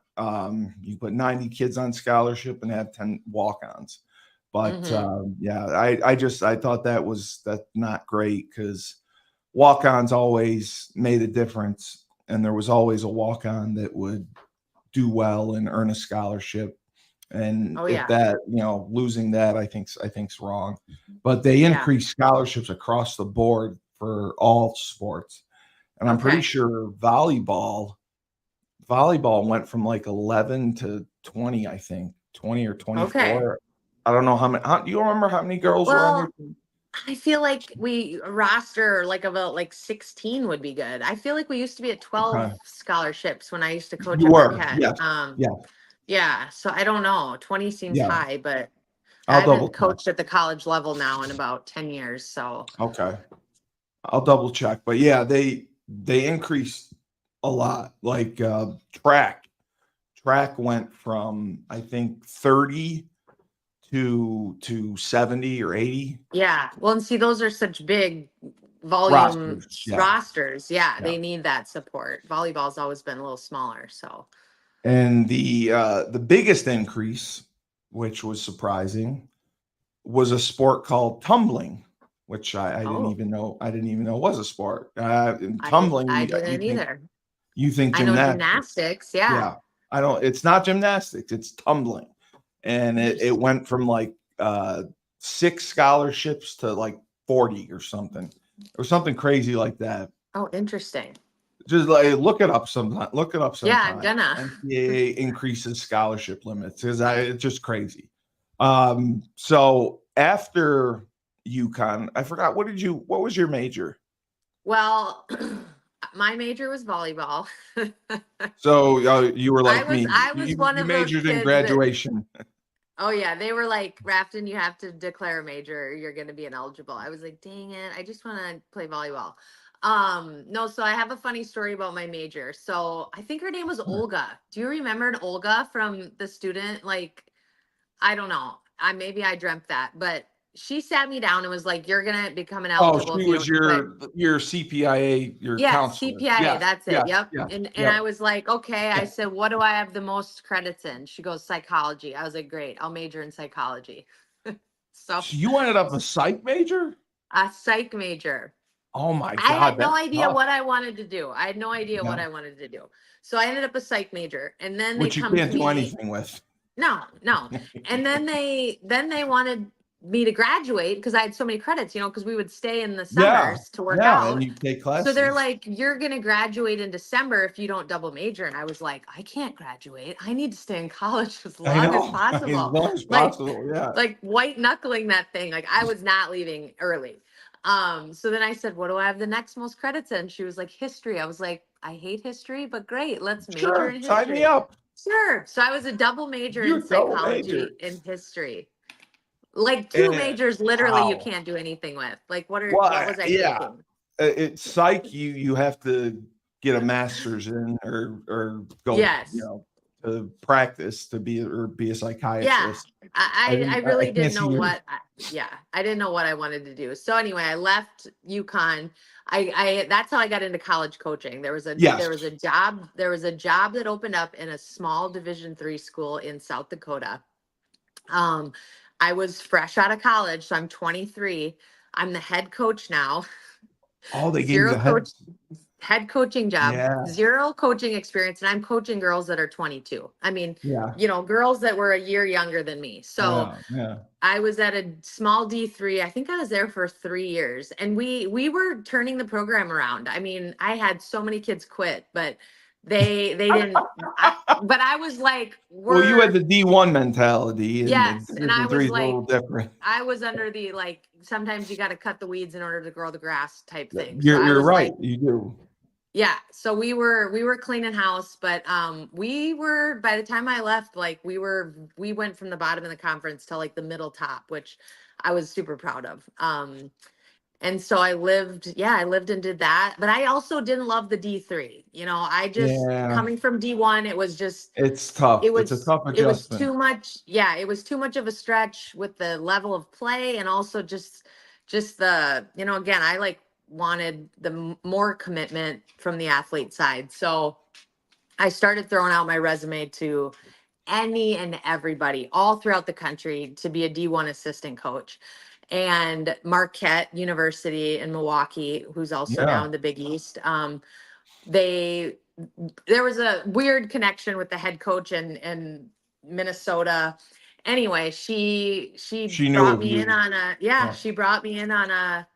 You put 90 kids on scholarship and have 10 walk-ons. But Mm-hmm. yeah, I thought that's not great, because walk-ons always made a difference, and there was always a walk-on that would do well and earn a scholarship. And Oh if yeah. that, losing that, I think's wrong. But they Yeah. increased scholarships across the board for all sports. And I'm pretty Okay. sure volleyball went from like 11 to 20, I think 20 or Okay. 24. I don't know how many. Do you remember how many girls were on your Well, team? I feel like we roster like about like 16 would be good. I feel like we used to be at 12 Okay. scholarships when I used to coach You at were, Marquette. yes. Yeah, Yeah. So I don't know. 20 seems yeah. high, but I I'll double haven't check. coached at the college level now in about 10 years. So Okay. I'll double check. But yeah, they increased a lot. Like track. Track went from, I think, 30 to 70 or 80 yeah. Well, and see, those are such big volume rosters. Yeah. rosters. Yeah. Yeah. They need that support. Volleyball's always been a little smaller. So, And the biggest increase, which was surprising, was a sport called tumbling, which I didn't oh, even know. I didn't even know was a sport. And tumbling, I you didn't think either. I know gymnastics. gymnastics. Yeah. Yeah. I don't, it's not gymnastics, it's tumbling. And it Interesting. went from like 6 scholarships to like 40 or something crazy like that. Oh, interesting. Just like look it up sometime. Look it up Yeah, I'm sometime. gonna. NCAA increases scholarship limits, because it's just crazy. So after UConn, I forgot, what was your major? Well, my major was volleyball. So you were like me. I was You one you of those majored in kids that, graduation. oh yeah, they were like, Raftyn, you have to declare a major, or you're gonna be ineligible. I was like, dang it, I just want to play volleyball. No, so I have a funny story about my major. So I think her name was Olga. Do you remember an Olga from the student? Like, I don't know. Maybe I dreamt that, but she sat me down and was like, "You're gonna become Oh, ineligible she if you was don't quit." your CPIA, your Yes, counselor. CPIA, Yes, that's it. yes, Yep. yes, And I yep, was like, okay. I yeah. said, what do I have the most credits in? She goes, psychology. I was like, great, I'll major in psychology. So So you ended up a psych major? a psych major. Oh my I God, had no that's idea tough. what I wanted to do. I had no idea what Yeah, I wanted to do. So I ended up a psych major. And then they which you come to can't do me. anything with. No, no. And then they wanted me to graduate because I had so many credits, because we would stay in the Yeah, summers to work yeah, and out. you take So they're classes. like, you're gonna graduate in December if you don't double major. And I was like, I can't graduate. I need to stay in college as I long as know, as possible. long as Like, possible. Yeah, like white knuckling that thing. Like I was not leaving early. So then I said, what do I have the next most credits in? She was like, history. I was like, I hate history, but great, let's major sure. in Sign me history. up. Sure. So I was a double major in You're double major. psychology and history. Like two And majors, literally, you wow. can't do anything with. Like, Well, what was I yeah. thinking? It's psych. You have to get a master's in, or go, Yes. to practice to be a Yeah. psychiatrist. I I really can't didn't see know you. yeah, I didn't know what I wanted to do. So anyway, I left UConn. That's how I got into college coaching. Yes. There was a job that opened up in a small Division 3 school in South Dakota. Um, I was fresh out of college, so I'm 23. I'm the head coach now. Oh, they gave you Zero the head. coach head coaching job, Yeah. zero coaching experience, and I'm coaching girls that are 22. I mean, Yeah. girls that were a year younger than me. So Yeah. Yeah. I was at a small D3. I think I was there for 3 years, and we were turning the program around. I mean, I had so many kids quit, but they didn't. But I was like, Well, you had the D1 mentality, and the yes, and Division Three is a little different. I was under the like sometimes you got to cut the weeds in order to grow the grass type thing. So You're I you're was right. like, You do. Yeah, so we were cleaning house, but we were, by the time I left, like we went from the bottom of the conference to like the middle top, which I was super proud of. And so I lived and did that, but I also didn't love the D3. I just, Yeah, coming from D1, it was just, it's tough. It's a tough it was adjustment. too much. Yeah, it was too much of a stretch with the level of play, and also just the, again, I like wanted the more commitment from the athlete side. So I started throwing out my resume to any and everybody all throughout the country to be a D1 assistant coach. And Marquette University in Milwaukee, who's also now Yeah. in the Big East, they there was a weird connection with the head coach in Minnesota. Anyway, she She knew brought of me in you. on a, Yeah. she brought me in on a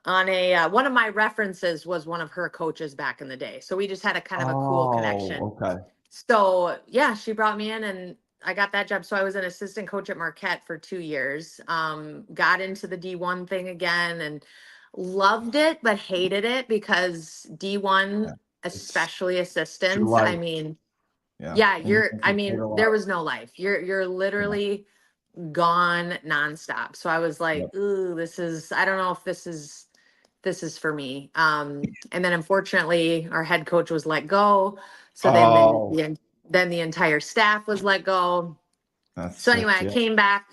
one of my references was one of her coaches back in the day. So we just had a kind of a cool connection. Oh, okay. So yeah, she brought me in and I got that job. So I was an assistant coach at Marquette for 2 years. Got into the D1 thing again and loved it, but hated it because D1, Yeah. especially It's your assistants, I life. mean, Yeah. yeah, And you think you played a there lot. was no life. You're Yeah. literally gone nonstop. So I was like, Yep. ooh, I don't know if this is for me. And then unfortunately, our head coach was let go. So Oh, then the entire staff was let go. that So anyway, sucks. I Yeah. came back.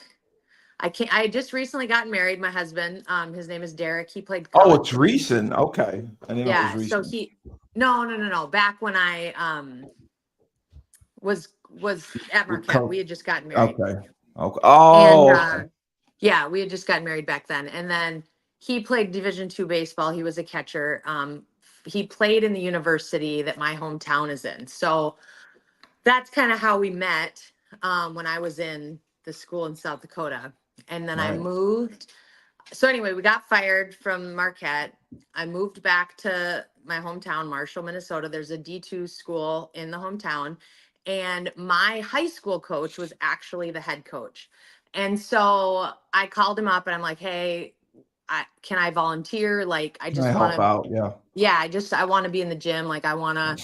I had just recently gotten married. My husband, his name is Derek. He played Oh, college. it's recent. Okay. I didn't know it was Yeah. So recent. no, no, no, no. Back when I was at Your Marquette, we co- had just gotten married. Okay. Okay. And Oh, okay. yeah, we had just gotten married back then. And then he played Division II baseball. He was a catcher. He played in the university that my hometown is in. So that's kind of how we met, when I was in the school in South Dakota. And then I Right. moved. So anyway, we got fired from Marquette. I moved back to my hometown, Marshall, Minnesota. There's a D2 school in the hometown. And my high school coach was actually the head coach. And so I called him up and I'm like, hey, can I volunteer? Like, I Can I just want help to, out? Yeah. yeah, I want to be in the gym. Like, I want to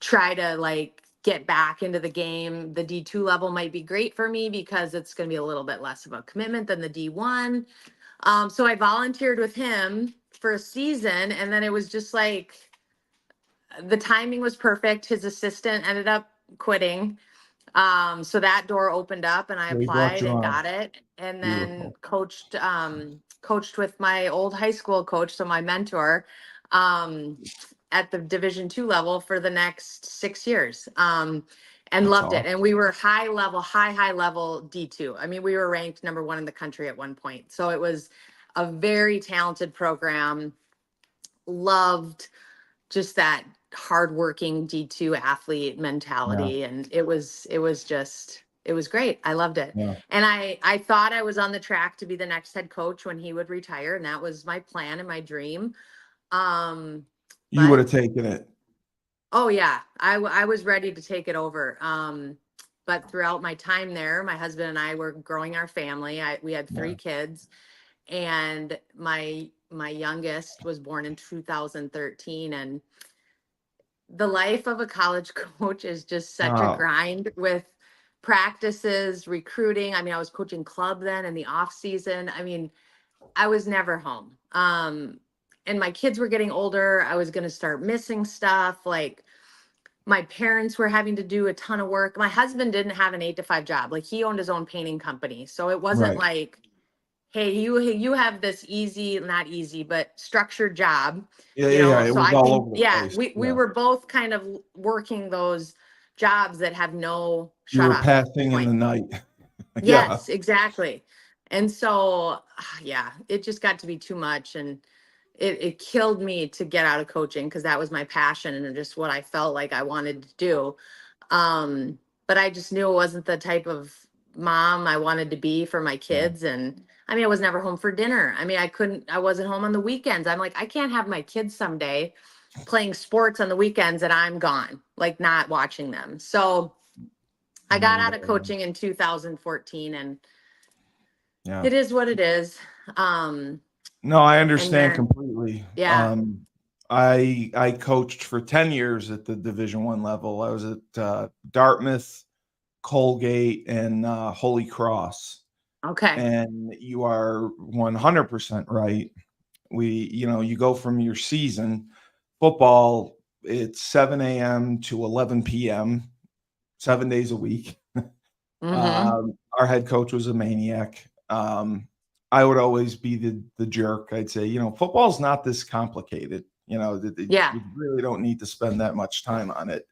try to like get back into the game. The D2 level might be great for me because it's going to be a little bit less of a commitment than the D1. So I volunteered with him for a season, and then it was just like the timing was perfect. His assistant ended up quitting. So that door opened up and I So he brought applied you and on. got it. And then Beautiful. coached with my old high school coach, so my mentor, um, at the Division II level for the next 6 years. And That's loved it. all. And we were high level D2. I mean, we were ranked number one in the country at one point. So it was a very talented program. Loved just that hardworking D2 athlete Yeah. mentality. And it was great. I loved it. Yeah. And I thought I was on the track to be the next head coach when he would retire. And that was my plan and my dream. Um, You would but have taken it. oh yeah, I was ready to take it over. But throughout my time there, my husband and I were growing our family. We had Yeah. 3 kids, and my youngest was born in 2013. And the life of a college coach is just such a Oh, grind with practices, recruiting. I mean, I was coaching club then in the off season. I mean, I was never home. And my kids were getting older. I was going to start missing stuff. Like, my parents were having to do a ton of work. My husband didn't have an 8 to 5 job. Like, he owned his own painting company. So it wasn't right. like, hey, you have this easy, not easy, but structured job, Yeah. Yeah. Yeah. It so was I all can, over the yeah, place. we Yeah. were both kind of working those jobs that have no You shut were off passing in point. the night. Yeah. Yes, exactly. And so, yeah, it just got to be too much. And it killed me to get out of coaching because that was my passion and just what I felt like I wanted to do. But I just knew it wasn't the type of mom I wanted to be for my Yeah. kids. And I mean, I was never home for dinner. I mean, I wasn't home on the weekends. I'm like, I can't have my kids someday playing sports on the weekends and I'm gone, like not watching them. So I No, got you out of don't. coaching in 2014, and Yeah. it is what it is. Um, No, I and understand then, completely. yeah, I coached for 10 years at the Division I level. I was at Dartmouth, Colgate, and Holy Cross. Okay. And you are 100% right. You go from your season football, it's 7 a.m. to 11 p.m., 7 days a week. Mm-hmm. Our head coach was a maniac. I would always be the jerk. I'd say, football's not this complicated. Yeah. You really don't need to spend that much time on it.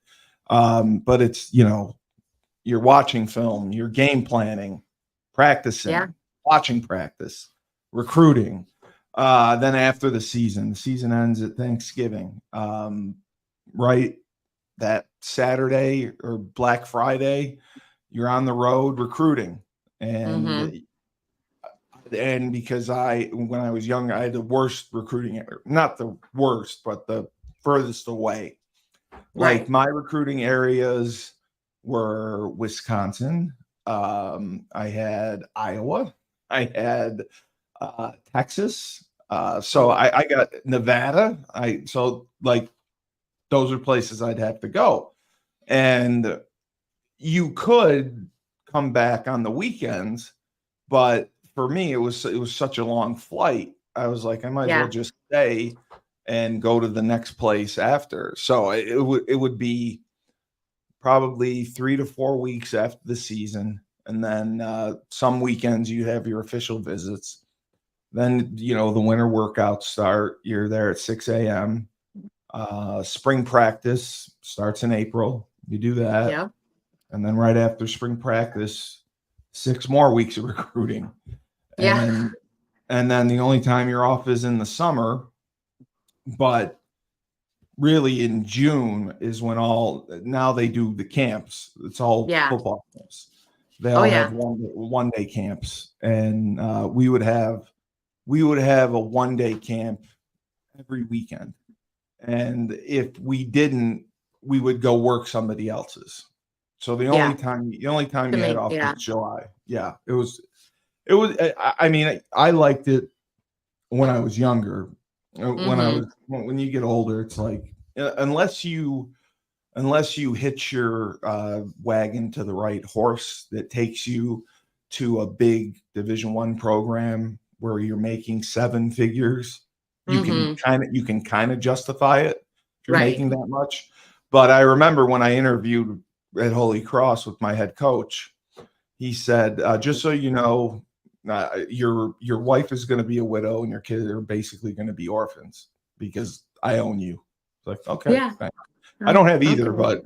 But it's, you're watching film, you're game planning, Yeah. practicing, watching practice, recruiting. Then after the season ends at Thanksgiving. Right, that Saturday or Black Friday, you're on the road recruiting. Mm-hmm. And because when I was young, I had the worst recruiting, not the worst, but the furthest away. Like Right. my recruiting areas were Wisconsin. I had Iowa. I had Texas. So I got Nevada. So like those are places I'd have to go. And you could come back on the weekends, but for me, it was such a long flight. I was like, I might as well Yeah. just stay and go to the next place after. So it would be probably 3 to 4 weeks after the season, and then some weekends you have your official visits. Then the winter workouts start. You're there at 6 a.m. Spring practice starts in April. You do that, Yeah. and then right after spring practice, 6 more weeks of recruiting, Yeah. and then the only time you're off is in the summer. But really, in June is when now they do the camps. It's all Yeah. football camps. They Oh all have yeah. one day camps, and we would have a 1 day camp every weekend. And if we didn't, we would go work somebody else's. So the only Yeah. time the only time To you had make off was yeah. July. Yeah, it was. I mean, I liked it when I was younger. Mm-hmm. When you get older, it's like unless you hitch your wagon to the right horse that takes you to a big Division I program where you're making seven figures, you can Mm-hmm. kind of justify it if you're Right. making that much. But I remember when I interviewed at Holy Cross with my head coach, he said, "Just so you know, your wife is going to be a widow, and your kids are basically going to be orphans because I own you." It's like, okay, Yeah. thanks. I Oh, don't have either, okay. but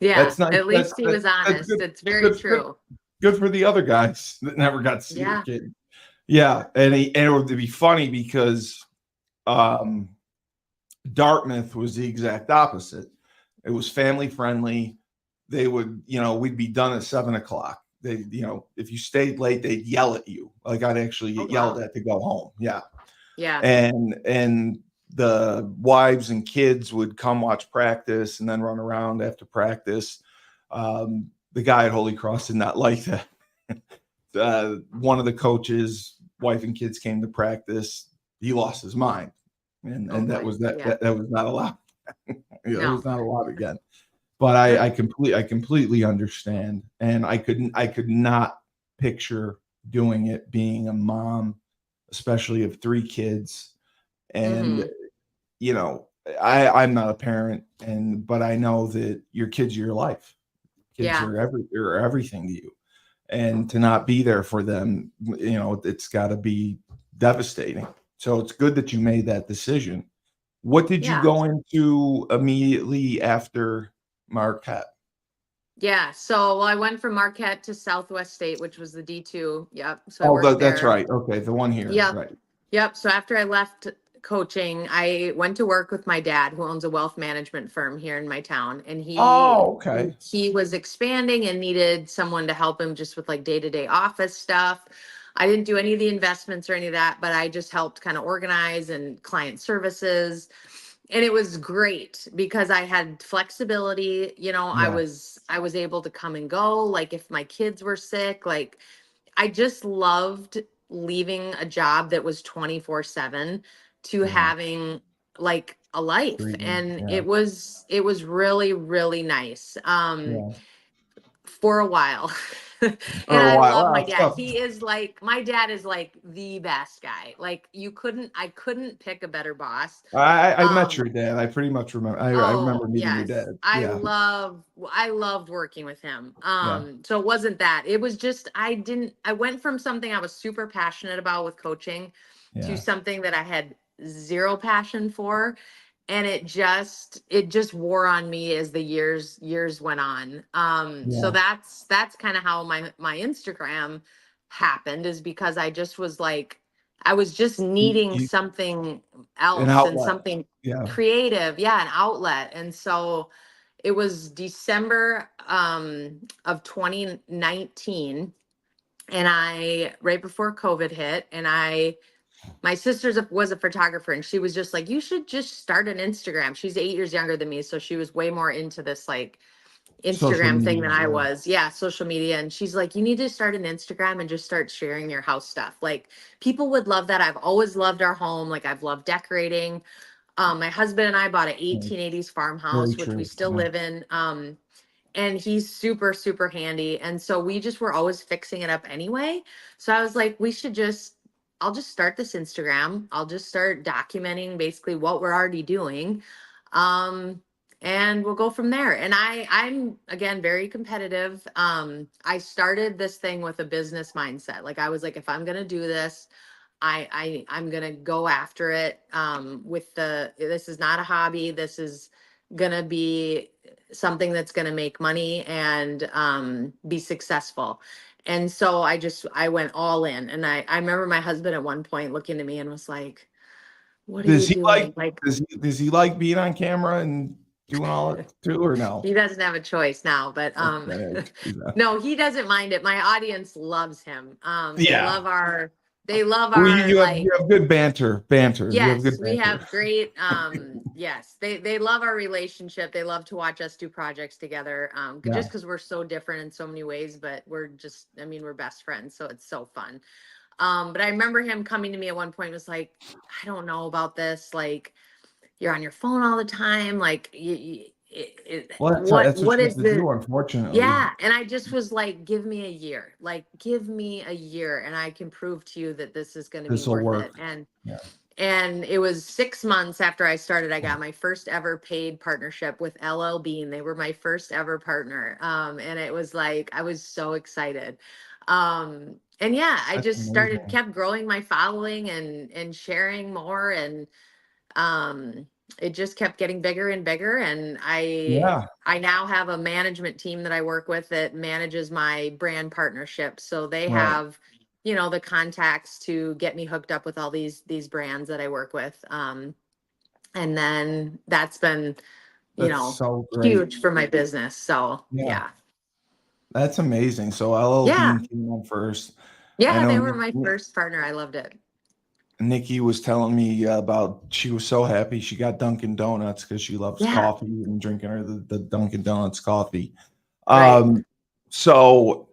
Yeah. that's nice. At least he was That's honest. good. It's very Good, good, true. good for the other guys that never got to see their Yeah. kid. Yeah, and it would be funny because um, Dartmouth was the exact opposite. It was family friendly. They would, we'd be done at 7 o'clock. If you stayed late, they'd yell at you. Like I'd actually Oh get yelled wow. at to go home. Yeah, Yeah. and the wives and kids would come watch practice and then run around after practice. The guy at Holy Cross did not like that. One of the coaches, wife and kids came to practice. He lost his mind, and Oh and that boy. was that Yeah. that was not allowed. It was No. not allowed again. But I Right. completely understand, and I could not picture doing it being a mom, especially of three kids. And Mm-hmm. you know, I'm not a parent, but I know that your kids are your life. Kids Yeah. are everything to you, and to not be there for them, it's got to be devastating. So it's good that you made that decision. What did you Yeah. go into immediately after Marquette? Yeah. So well, I went from Marquette to Southwest State, which was the D2. Yep. So I Oh, worked that's there. right. Okay, the one here, Yep. right? Yep. So after I left coaching, I went to work with my dad, who owns a wealth management firm here in my town, and Oh, okay. he was expanding and needed someone to help him just with like day-to-day office stuff. I didn't do any of the investments or any of that, but I just helped kind of organize and client services. And it was great because I had flexibility. Yeah, I was able to come and go. Like if my kids were sick, like I just loved leaving a job that was 24/7 to yeah, having like a life. Freedom. And Yeah. it was really, really nice. Yeah. For a while. For And a I while. love my Wow. dad. So My dad is like the best guy. Like I couldn't pick a better boss. I met Um, your dad. I pretty much remember. I oh remember meeting your yes. dad. Yeah. I loved working with him. Yeah. So it wasn't that. It was just I went from something I was super passionate about with coaching to Yeah. something that I had zero passion for, and it just wore on me as the years went on. So Yeah. that's kind of how my Instagram happened, is because I just was like, I was just needing You, something an else and outlet. something Yeah. creative, yeah, an outlet. And so it was December of 2019, and I right before COVID hit, and my was a photographer, and she was just like, you should just start an Instagram. She's 8 years younger than me, so she was way more into this like Social Instagram thing media. than I Yeah. was. Yeah, social media. And she's like, you need to start an Instagram and just start sharing your house stuff. Like, people would love that. I've always loved our home. Like, I've loved decorating. My husband and I bought an Yeah. 1880s Very farmhouse, which we true. still Yeah. live in. And he's super, super handy. And so we just were always fixing it up anyway. So I was like, I'll just start this Instagram. I'll just start documenting basically what we're already doing. Um, and we'll go from there. And I'm again very competitive. I started this thing with a business mindset. Like, I was like, if I'm gonna do this, I'm gonna go after it. This is not a hobby. This is gonna be something that's gonna make money and be successful. And so I went all in. And I remember my husband at one point looking at me and was like, "What are Does you he like doing?" Like, does he like being on camera and doing all it too or no? he doesn't have a choice now, but Okay. Yeah. no, he doesn't mind it. My audience loves him. Yeah. They love Well, our you like, have good banter. Banter. You have yes, good we banter. have great yes, they love our relationship. They love to watch us do projects together. Yeah. Just because we're so different in so many ways, but we're best friends, so it's so fun. But I remember him coming to me at one point and was like, I don't know about this. Like, you're on your phone all the time. Like, Well, that's what what you have is to the do, unfortunately. yeah. And I just was like, give me a year. Like, give me a year, and I can prove to you that this is going to be This will worth work. it. And Yeah. it was 6 months after I started, I got my first ever paid partnership with LL Bean. They were my first ever partner. And it was like, I was so excited. And yeah, I That's just amazing. kept growing my following and sharing more. And um, it just kept getting bigger and bigger. And Yeah. I now have a management team that I work with that manages my brand partnerships. So they Right. have, the contacts to get me hooked up with all these brands that I work with. And then that's been, you That's know, so great. huge for my business. So Yeah. yeah. That's amazing. So LL Yeah. Bean came on first. I Yeah. know They were my first partner. I loved it. Nikki was telling me about she was so happy she got Dunkin' Donuts because she loves Yeah. coffee and drinking her the Dunkin' Donuts coffee. Right. Um, so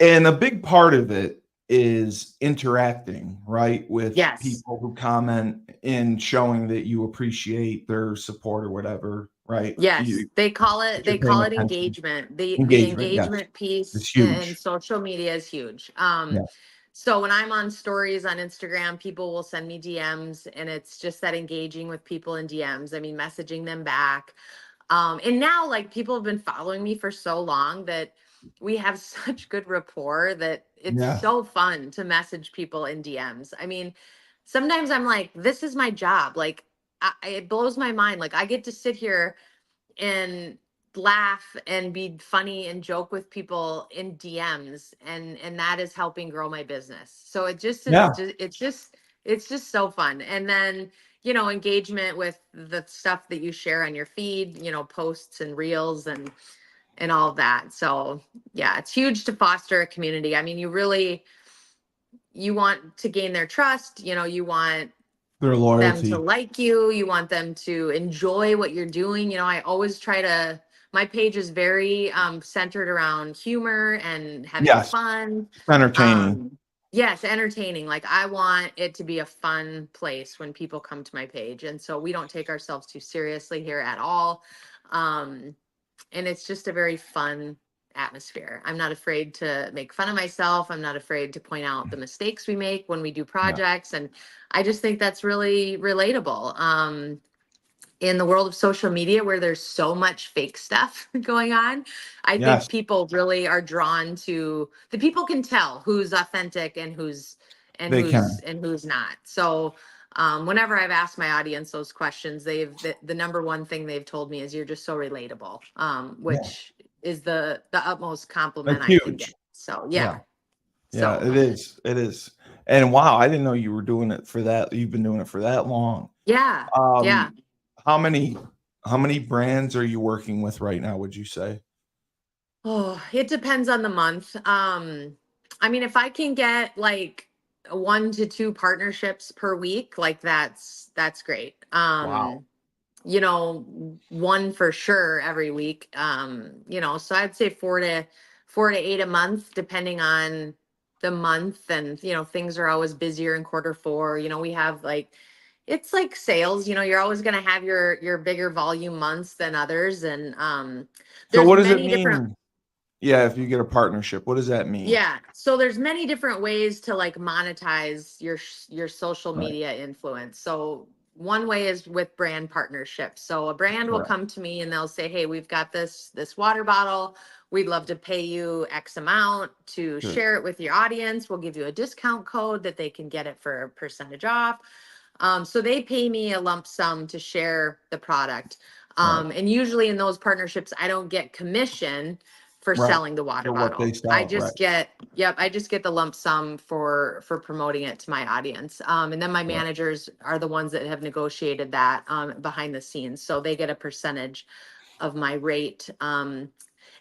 and a big part of it is interacting, right, with Yes. people who comment and showing that you appreciate their support or whatever, right? Yes, That they you're call paying it attention. engagement. The Engagement, yes, engagement piece is in huge. social media is huge. Yeah, So when I'm on stories on Instagram, people will send me DMs, and it's just that engaging with people in DMs. I mean, messaging them back. And now, like, people have been following me for so long that we have such good rapport that it's yeah, so fun to message people in DMs. I mean, sometimes I'm like, this is my job. Like, it blows my mind. Like, I get to sit here and laugh and be funny and joke with people in DMs, and that is helping grow my business. So it just is yeah. just it's just so fun. And then, engagement with the stuff that you share on your feed, posts and reels and all of that. So yeah, it's huge to foster a community. I mean, you want to gain their trust, you want Their them to loyalty. like you. You want them to enjoy what you're doing. I always my page is very centered around humor and having Yes, fun. entertaining. Um, Yes, entertaining. Like I want it to be a fun place when people come to my page. And so we don't take ourselves too seriously here at all. Um, and it's just a very fun atmosphere. I'm not afraid to make fun of myself. I'm not afraid to point out the mistakes we make when we do Yeah. projects. And I just think that's really relatable. In the world of social media where there's so much fake stuff going on, I think Yes, people really are drawn to the people can tell who's authentic and they can. who's not. So whenever I've asked my audience those questions, the number one thing they've told me is you're just so relatable, Yeah. which is the utmost compliment That's I can get. huge. So Yeah. yeah. Yeah, So it is. It is. And wow, I didn't know you were doing it for that. You've been doing it for that long. yeah, yeah. Um, how many brands are you working with right now, would you say? Oh, it depends on the month. I mean, if I can get like 1 to 2 partnerships per week, like that's great. Wow. One for sure every week. So I'd say 4 to 8 a month, depending on the month. And things are always busier in quarter 4. We have like it's like sales. You're always going to have your bigger volume months than others, and So there's what does it many different. mean? Yeah, if you get a partnership, what does that mean? Yeah. So there's many different ways to like monetize your social Right. media influence. So one way is with brand partnerships. So a brand will Correct. come to me and they'll say, "Hey, we've got this water bottle. We'd love to pay you X amount to Good. share it with your audience. We'll give you a discount code that they can get it for a percentage off." So they pay me a lump sum to share the product. Right. And usually in those partnerships, I don't get commission for Right. selling the water For what they bottle. I sell. Right. just get, yep, I just get the lump sum for promoting it to my audience. And then my Right. managers are the ones that have negotiated that behind the scenes. So they get a percentage of my rate. And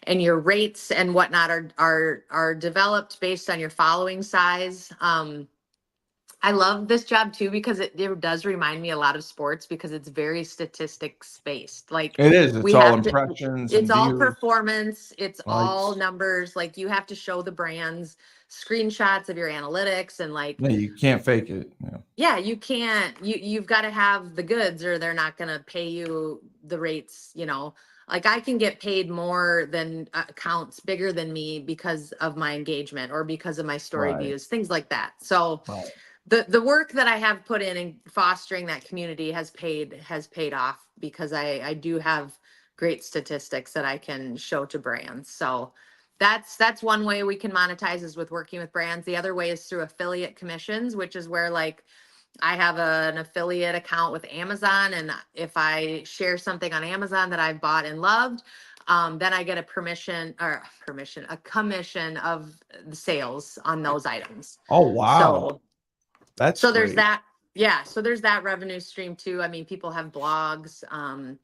your rates and whatnot are developed based on your following size. I love this job too because it does remind me a lot of sports because it's very statistics based. Like It is. It's we all have to, impressions it's and all views, performance, it's all likes. numbers. Like you have to show the brands screenshots of your analytics and like, Yeah, you can't fake it. Yeah. yeah, you can't, you've got to have the goods or they're not going to pay you the rates. Like I can get paid more than accounts bigger than me because of my engagement or because of my story Right. views, things like that. So, Right. the work that I have put in fostering that community has paid off because I do have great statistics that I can show to brands. So that's one way we can monetize is with working with brands. The other way is through affiliate commissions, which is where like I have an affiliate account with Amazon, and if I share something on Amazon that I've bought and loved, then I get a commission of the sales on those items. Oh, wow. So That's so there's great. that. Yeah. So there's that revenue stream too. I mean, people have blogs. I mean,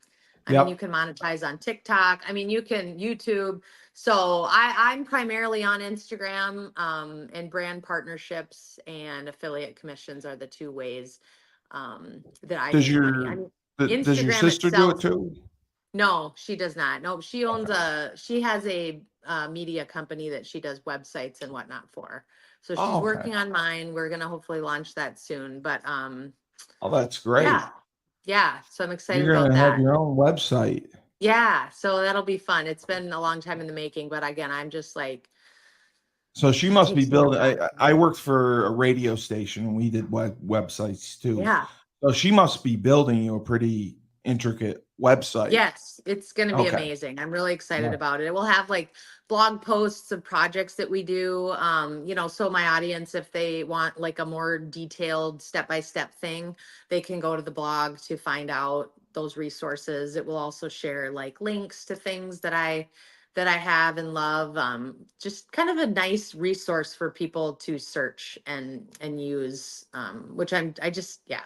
you Yep. can monetize on TikTok. I mean, you can YouTube. So I'm primarily on Instagram, and brand partnerships and affiliate commissions are the 2 ways that I Does make money. I your mean, does your Instagram sister do it itself, too? no, she does not. No, Okay. she has a media company that she does websites and whatnot for. So she's Oh, okay. working on mine. We're gonna hopefully launch that soon. But Oh, that's yeah, great. yeah. So I'm excited You're about gonna have that. your own website. Yeah, so that'll be fun. It's been a long time in the making, but again, I'm just like, So she it must be takes me a building. while. I worked for a radio station and we did websites too. Yeah. So she must be building you a pretty intricate website. Yes, it's going to be Okay. amazing. I'm really excited Yeah. about it. It will have like blog posts of projects that we do. So my audience, if they want like a more detailed step-by-step thing, they can go to the blog to find out those resources. It will also share like links to things that I have and love. Just kind of a nice resource for people to search and use. Which yeah.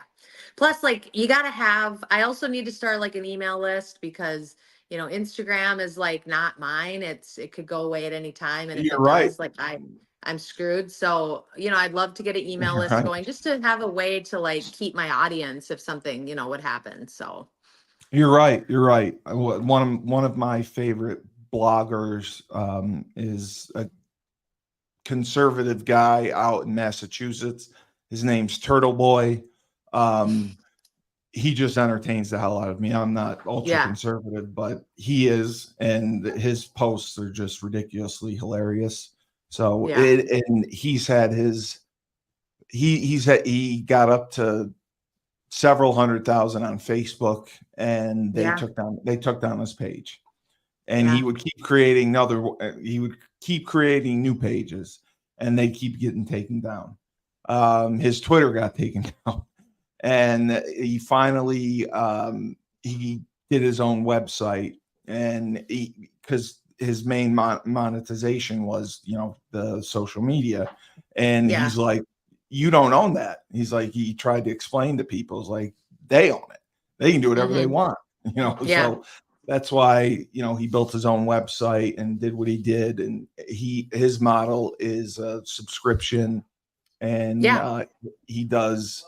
Plus, like, I also need to start like an email list because, Instagram is like not mine. It could go away at any time. And if You're it right. does, like, I'm screwed. So, I'd love to get an email You're list right. going just to have a way to like keep my audience if something, would happen. So, You're right. You're right. One of my favorite bloggers is conservative guy out in Massachusetts. His name's Turtle Boy. He just entertains the hell out of me. I'm not ultra Yeah. conservative, but he is, and his posts are just ridiculously hilarious. So Yeah. and he got up to several 100,000 on Facebook, and they Yeah. took down his page. And Yeah. he would keep creating new pages, and they keep getting taken down. His Twitter got taken down, and he finally he did his own website, and because his main monetization was the social media, and Yeah. he's like, you don't own that. He's like, he tried to explain to people, it's like, they own it, they can do whatever they want, Yeah. so that's why he built his own website and did what he did, and his model is a subscription, and Yeah. he does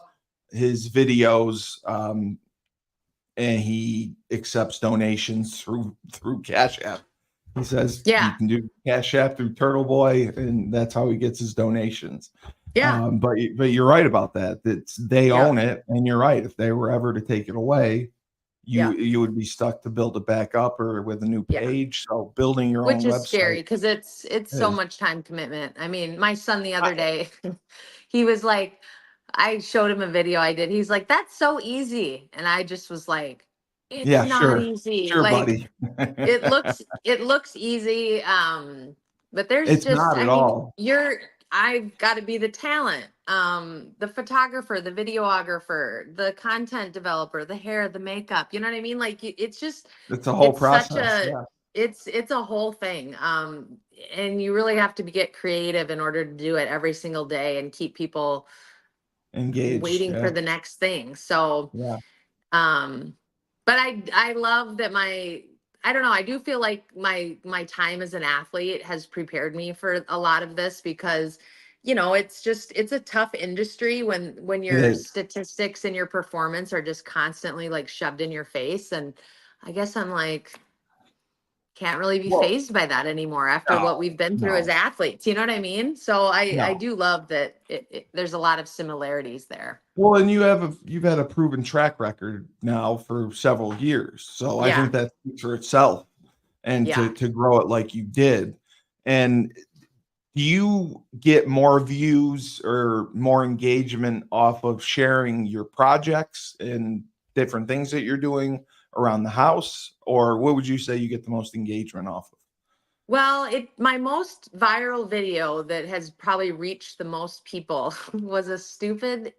his videos, and he accepts donations through Cash App. He says you Yeah. can do Cash App through Turtle Boy, and that's how he gets his donations. Yeah. But you're right about that. They Yep. own it, and you're right. If they were ever to take it away, Yeah. you would be stuck to build it back up or with a new Yeah. page. So building your Which own is scary website because it's so is. much time commitment. I mean, my son the I, other day, he was like, I showed him a video I did. He's like, that's so easy. And I just was like, it's yeah, not sure, easy. sure, Like buddy. it looks easy. But there's It's just, not I at mean, all. I've got to be the talent, the photographer, the videographer, the content developer, the hair, the makeup. You know what I mean? Like it's just, It's a whole it's such process. a, Yeah, it's a whole thing. And you really have to get creative in order to do it every single day and keep people engaged. waiting for Yeah, the next thing. So, yeah. um, but I love that I don't know, I do feel like my time as an athlete has prepared me for a lot of this because it's a tough industry when It your is. statistics and your performance are just constantly like shoved in your face. And I guess I'm like, can't really be Well, phased by that anymore after what no, we've been through as no, athletes. You know what I mean? So I no. do love that there's a lot of similarities there. Well, and you've had a proven track record now for several years, so I Yeah. think that speaks for itself. And Yeah. to grow it like you did, and do you get more views or more engagement off of sharing your projects and different things that you're doing around the house, or what would you say you get the most engagement off of? Well, my most viral video that has probably reached the most people was a stupid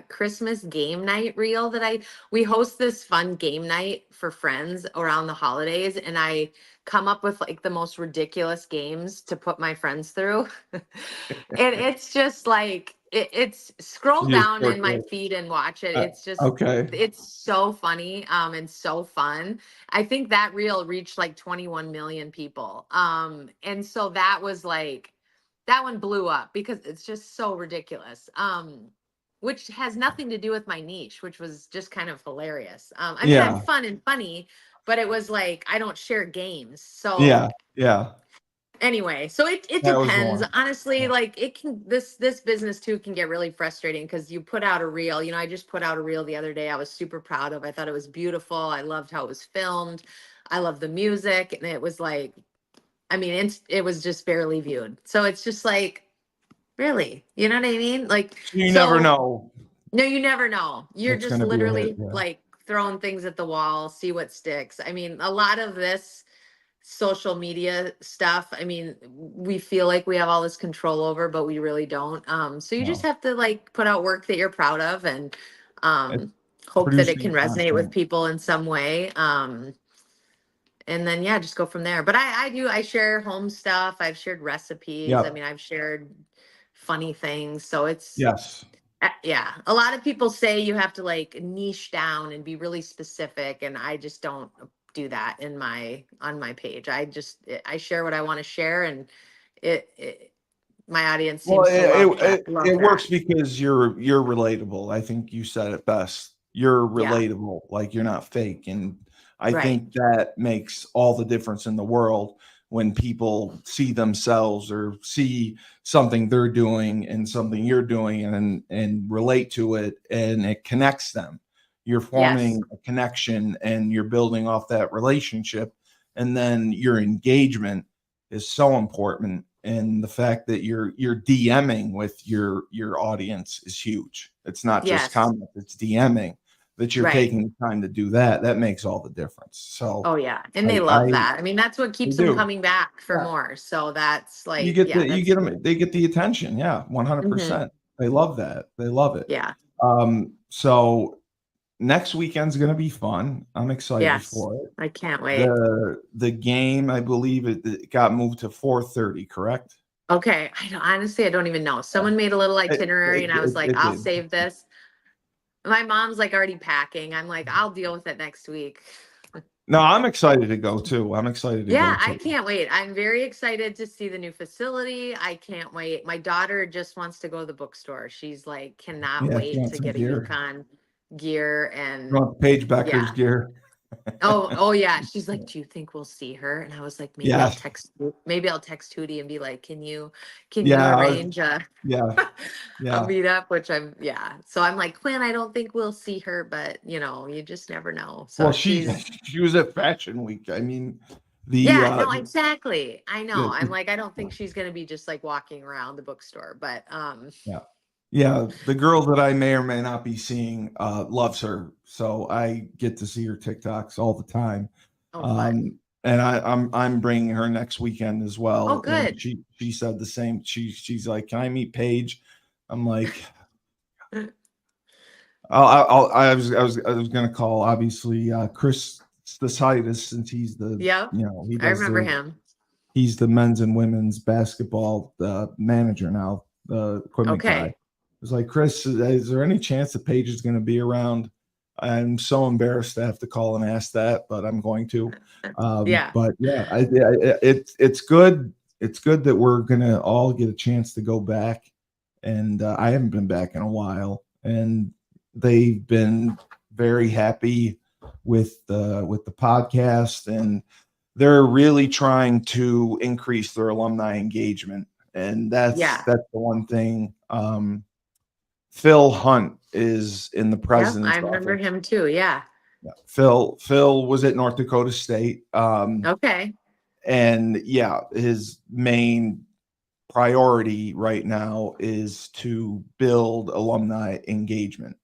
Christmas game night reel that we host this fun game night for friends around the holidays, and I come up with like the most ridiculous games to put my friends through. And it's just like it's scroll You just down put in my feed and watch it. uh, It's just okay. it's so funny and so fun. I think that reel reached like 21 million people. And so that was like, that one blew up because it's just so ridiculous. Which has nothing to do with my niche, which was just kind of hilarious. I mean, I'm Yeah, fun and funny, but it was like, I don't share games. So yeah, yeah. anyway, so it That was the depends. one. Honestly, Yeah. like it can, this business too can get really frustrating because you put out a reel. I just put out a reel the other day. I was super proud of. I thought it was beautiful. I loved how it was filmed. I love the music, and it was like, I mean, it was just barely viewed. So it's just like, really, you know what I mean? Like, So you never so know no, you never know. You're what's going just to be a hit. literally Yeah. like throwing things at the wall, see what sticks. I mean, a lot of this social media stuff, I mean, we feel like we have all this control over, but we really don't. So you just No, have to like put out work that you're proud of and it's hope that it can producing resonate with content. people in some way. And then yeah, just go from there. But I share home stuff. I've shared recipes. I Yep. mean, I've shared funny things. So it's Yes. yeah, a lot of people say you have to like niche down and be really specific, and I just don't do that on my page. I share what I want to share, and it my audience Well, seems to love it that. works because you're relatable. I think you said it best. You're Yeah, relatable, like you're not fake, and I right. think that makes all the difference in the world. when people see themselves or see something they're doing and something you're doing and relate to it, and it connects them. You're Yes. forming a connection and you're building off that relationship. And then your engagement is so important. And the fact that you're DMing with your audience is huge. It's not just Yes. comment, it's DMing. That you're Right. taking the time to do that. That makes all the difference. So Oh yeah. And they I love that. I mean, that's what they keeps them do. coming back for Yeah. more. So that's You like, get yeah, you that's get them, cool. they get the attention. Yeah, Hmm. 100%. They love that. They love it. Yeah. So next weekend's gonna be fun. I'm excited Yes. for it. I can't wait. The game, I believe it got moved to 4:30, correct? Okay. Honestly, I don't even know. Yeah. Someone made a little It itinerary it and I was it like, it I'll did. save this. My mom's like already packing. I'm like, I'll deal with it next week. No, I'm excited to go too. I'm excited to go Yeah, I too. can't wait. I'm very excited to see the new facility. I can't wait. My daughter just wants to go to the bookstore. She's like, cannot Yeah, if you wait want to some get a gear. Yukon gear. You And want Paige Becker's yeah. gear? Oh yeah. She's like, do you think we'll see her? And I was like, Yes. Maybe I'll text Hootie and be like, can you Yeah, arrange a yeah, a yeah. meetup? Yeah. So I'm like, Quinn, I don't think we'll see her, but you just never know. Well, So she she's she was at Fashion Week. I mean, the Yeah, no, exactly. I know. I'm the like, I don't think she's gonna be just like walking around the bookstore, but yeah. Yeah, the girl that I may or may not be seeing loves her, so I get to see her TikToks all the time. oh fun. And I'm bringing her next weekend as Oh well, and good. she said the same. She's like, "Can I meet Paige?" I'm like, I was gonna call obviously Chris Stasitis, since he's the Yep. he I does remember the him. he's the men's and women's basketball manager now, the equipment guy. Okay. It's like, Chris, is there any chance that Paige is going to be around? I'm so embarrassed to have to call and ask that, but I'm going to. Yeah. But yeah, it's good. It's good that we're going to all get a chance to go back. And I haven't been back in a while. And they've been very happy with the podcast, and they're really trying to increase their alumni engagement, and that's Yeah. the one thing. Phil Hunt is in the Yep. I president's remember office. him too. Yeah. Yeah. Phil was at North Dakota State, Okay. and yeah, his main priority right now is to build alumni engagement,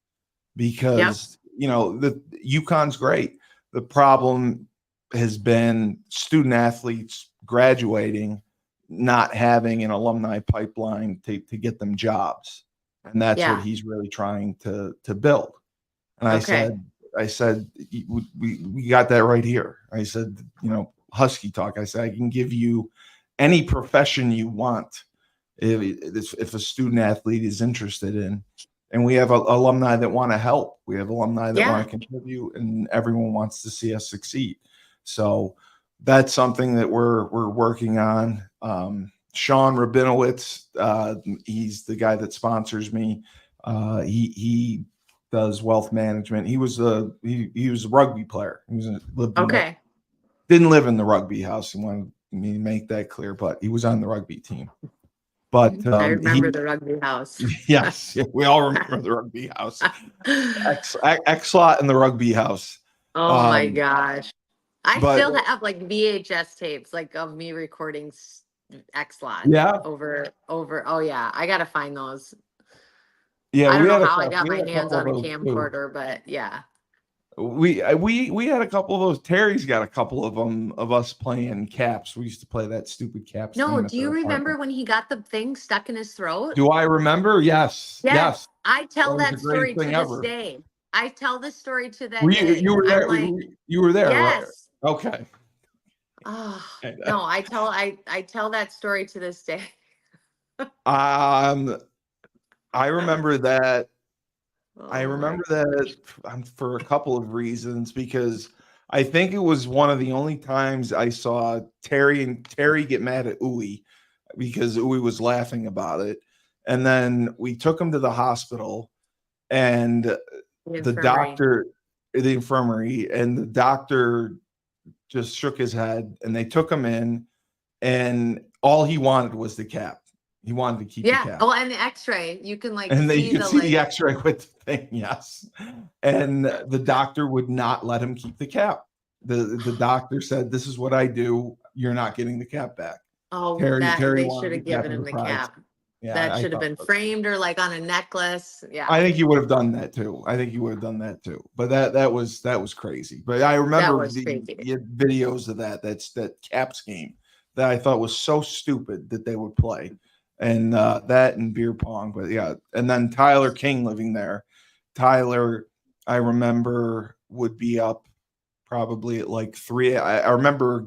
Yep. because the UConn's great. The problem has been student athletes graduating, not having an alumni pipeline to get them jobs, and that's what Yeah. he's really trying to build. And Okay. I said, we got that right here. I said, Husky talk. I said, I can give you any profession you want if a student athlete is interested in. And we have alumni that want to help. We have alumni that want Yeah. to contribute, and everyone wants to see us succeed. So that's something that we're working on. Sean Rabinowitz, he's the guy that sponsors me. He does wealth management. He was a rugby player. Okay. Didn't live in the rugby house. I wanted me to make that clear, but he was on the rugby team. But I remember the rugby house. yes, we all remember the rugby house. X slot in the rugby house. Oh my Um, gosh. I but still have like VHS tapes like of me recording X lot yeah, over. Oh yeah, I gotta find those. yeah, I don't we know had how I got we my had a hands couple of on a those too. camcorder, but yeah. We had a couple of those. Terry's got a couple of them of us playing caps. We used to play that stupid caps No, game at do their you remember apartment. when he got the thing stuck in his throat? Do I remember? Yes, Yes, yes. I That tell was the that story greatest to thing this ever. day. I tell this story to Were that you day. were I'm there? like, You were there, right? yes. Okay. Oh, no, I tell that story to this day. Um, I remember that. I Oh my. remember that for a couple of reasons, because I think it was one of the only times I saw Terry get mad at Uwe because Uwe was laughing about it. And then we took him to the hospital, and The the infirmary. doctor, the infirmary, and the doctor just shook his head, and they took him in. and all he wanted was the cap. He wanted to keep the Yeah. cap. Oh, and the X-ray, you can like And then see you could the see the like. X-ray with the thing, yes. And the doctor would not let him keep the cap. The doctor said, "This is what I do. You're not getting the cap back." Oh, Terry that Terry they should wanted the have cap given as a him the prize. cap. Yeah, That I should have thought been so. framed or like on a necklace. Yeah, I think he would have done that too. I think he would have done that too. But that was crazy. But I that remember was the crazy. videos of that Caps game that I thought was so stupid that they would play, and that and beer pong. But yeah, and then Tyler King living there. Tyler, I remember would be up probably at like 3. I remember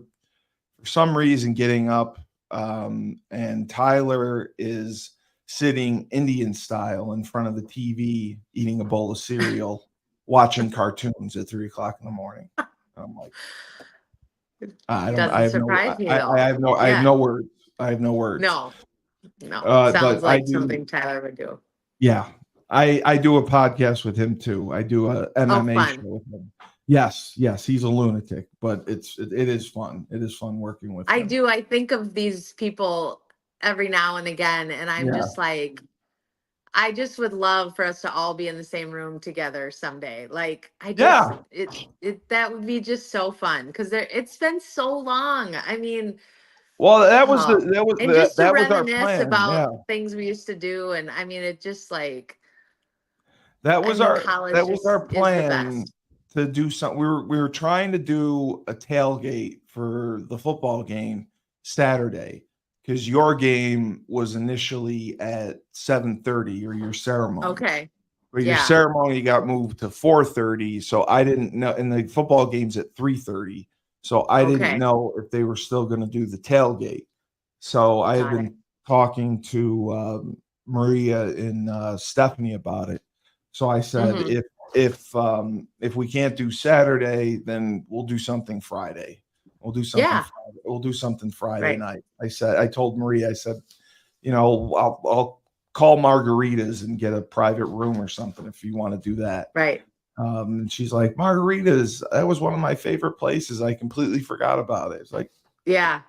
for some reason getting up, and Tyler is sitting Indian style in front of the TV, eating a bowl of cereal, watching cartoons at 3 o'clock in the morning. I'm like, I don't, I Doesn't have no, surprise me I though. have no, I have Yeah. no words. I have no words. No, no. Sounds But I like do, something Tyler would do. yeah, I do a podcast with him too. I do a Oh, MMA show fun. with him. Yes, he's a lunatic, but it is fun. It is fun working with I him. do. I think of these people every now and again, and I'm Yeah. just like, I just would love for us to all be in the same room together someday. Like, I just Yeah. it that would be just so fun because it's been so long. I mean, Well, oh, and just to that was our reminisce plan. Yeah. about things we used to do, and I mean, it just like, That I was mean, our college that was our is the plan best. to do something. We were trying to do a tailgate for the football game Saturday because your game was initially at 7:30 or your ceremony. Okay. But your Yeah. ceremony got moved to 4:30, so I didn't know, and the football game's at 3:30. So I didn't Okay. know if they were still going to do the tailgate. So I had Got it. been talking to Maria and Stephanie about it. So I said, Mm-hmm. if we can't do Saturday, then we'll do something Friday. We'll do something Yeah. Friday. We'll do something Friday Right. night. I told Maria, I said, I'll call Margaritas and get a private room or something if you want to do that. Right. And she's like, Margaritas, that was one of my favorite places. I completely forgot about it. It's like, Yeah.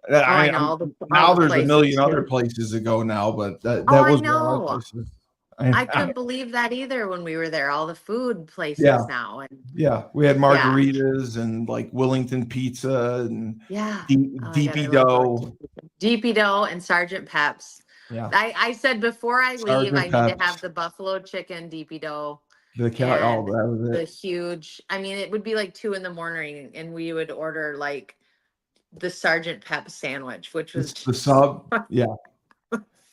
Oh, I I, know I'm all now the there's a places million other too. places to go now, but Oh, that I was one of our know. places. I couldn't believe that either when we were there. All the food Yeah, places now, and yeah. We had yeah, margaritas and like Wellington pizza and yeah. Oh my God, I DP love dough. Wellington pizza. DP dough and Sergeant Peps. Yeah. I said before I leave, I Sergeant need to have Peps. the buffalo chicken DP dough Oh, and that was the it. huge. I mean, it would be like 2 in the morning, and we would order like the Sergeant Pep sandwich, which was It's the just. sub. Yeah.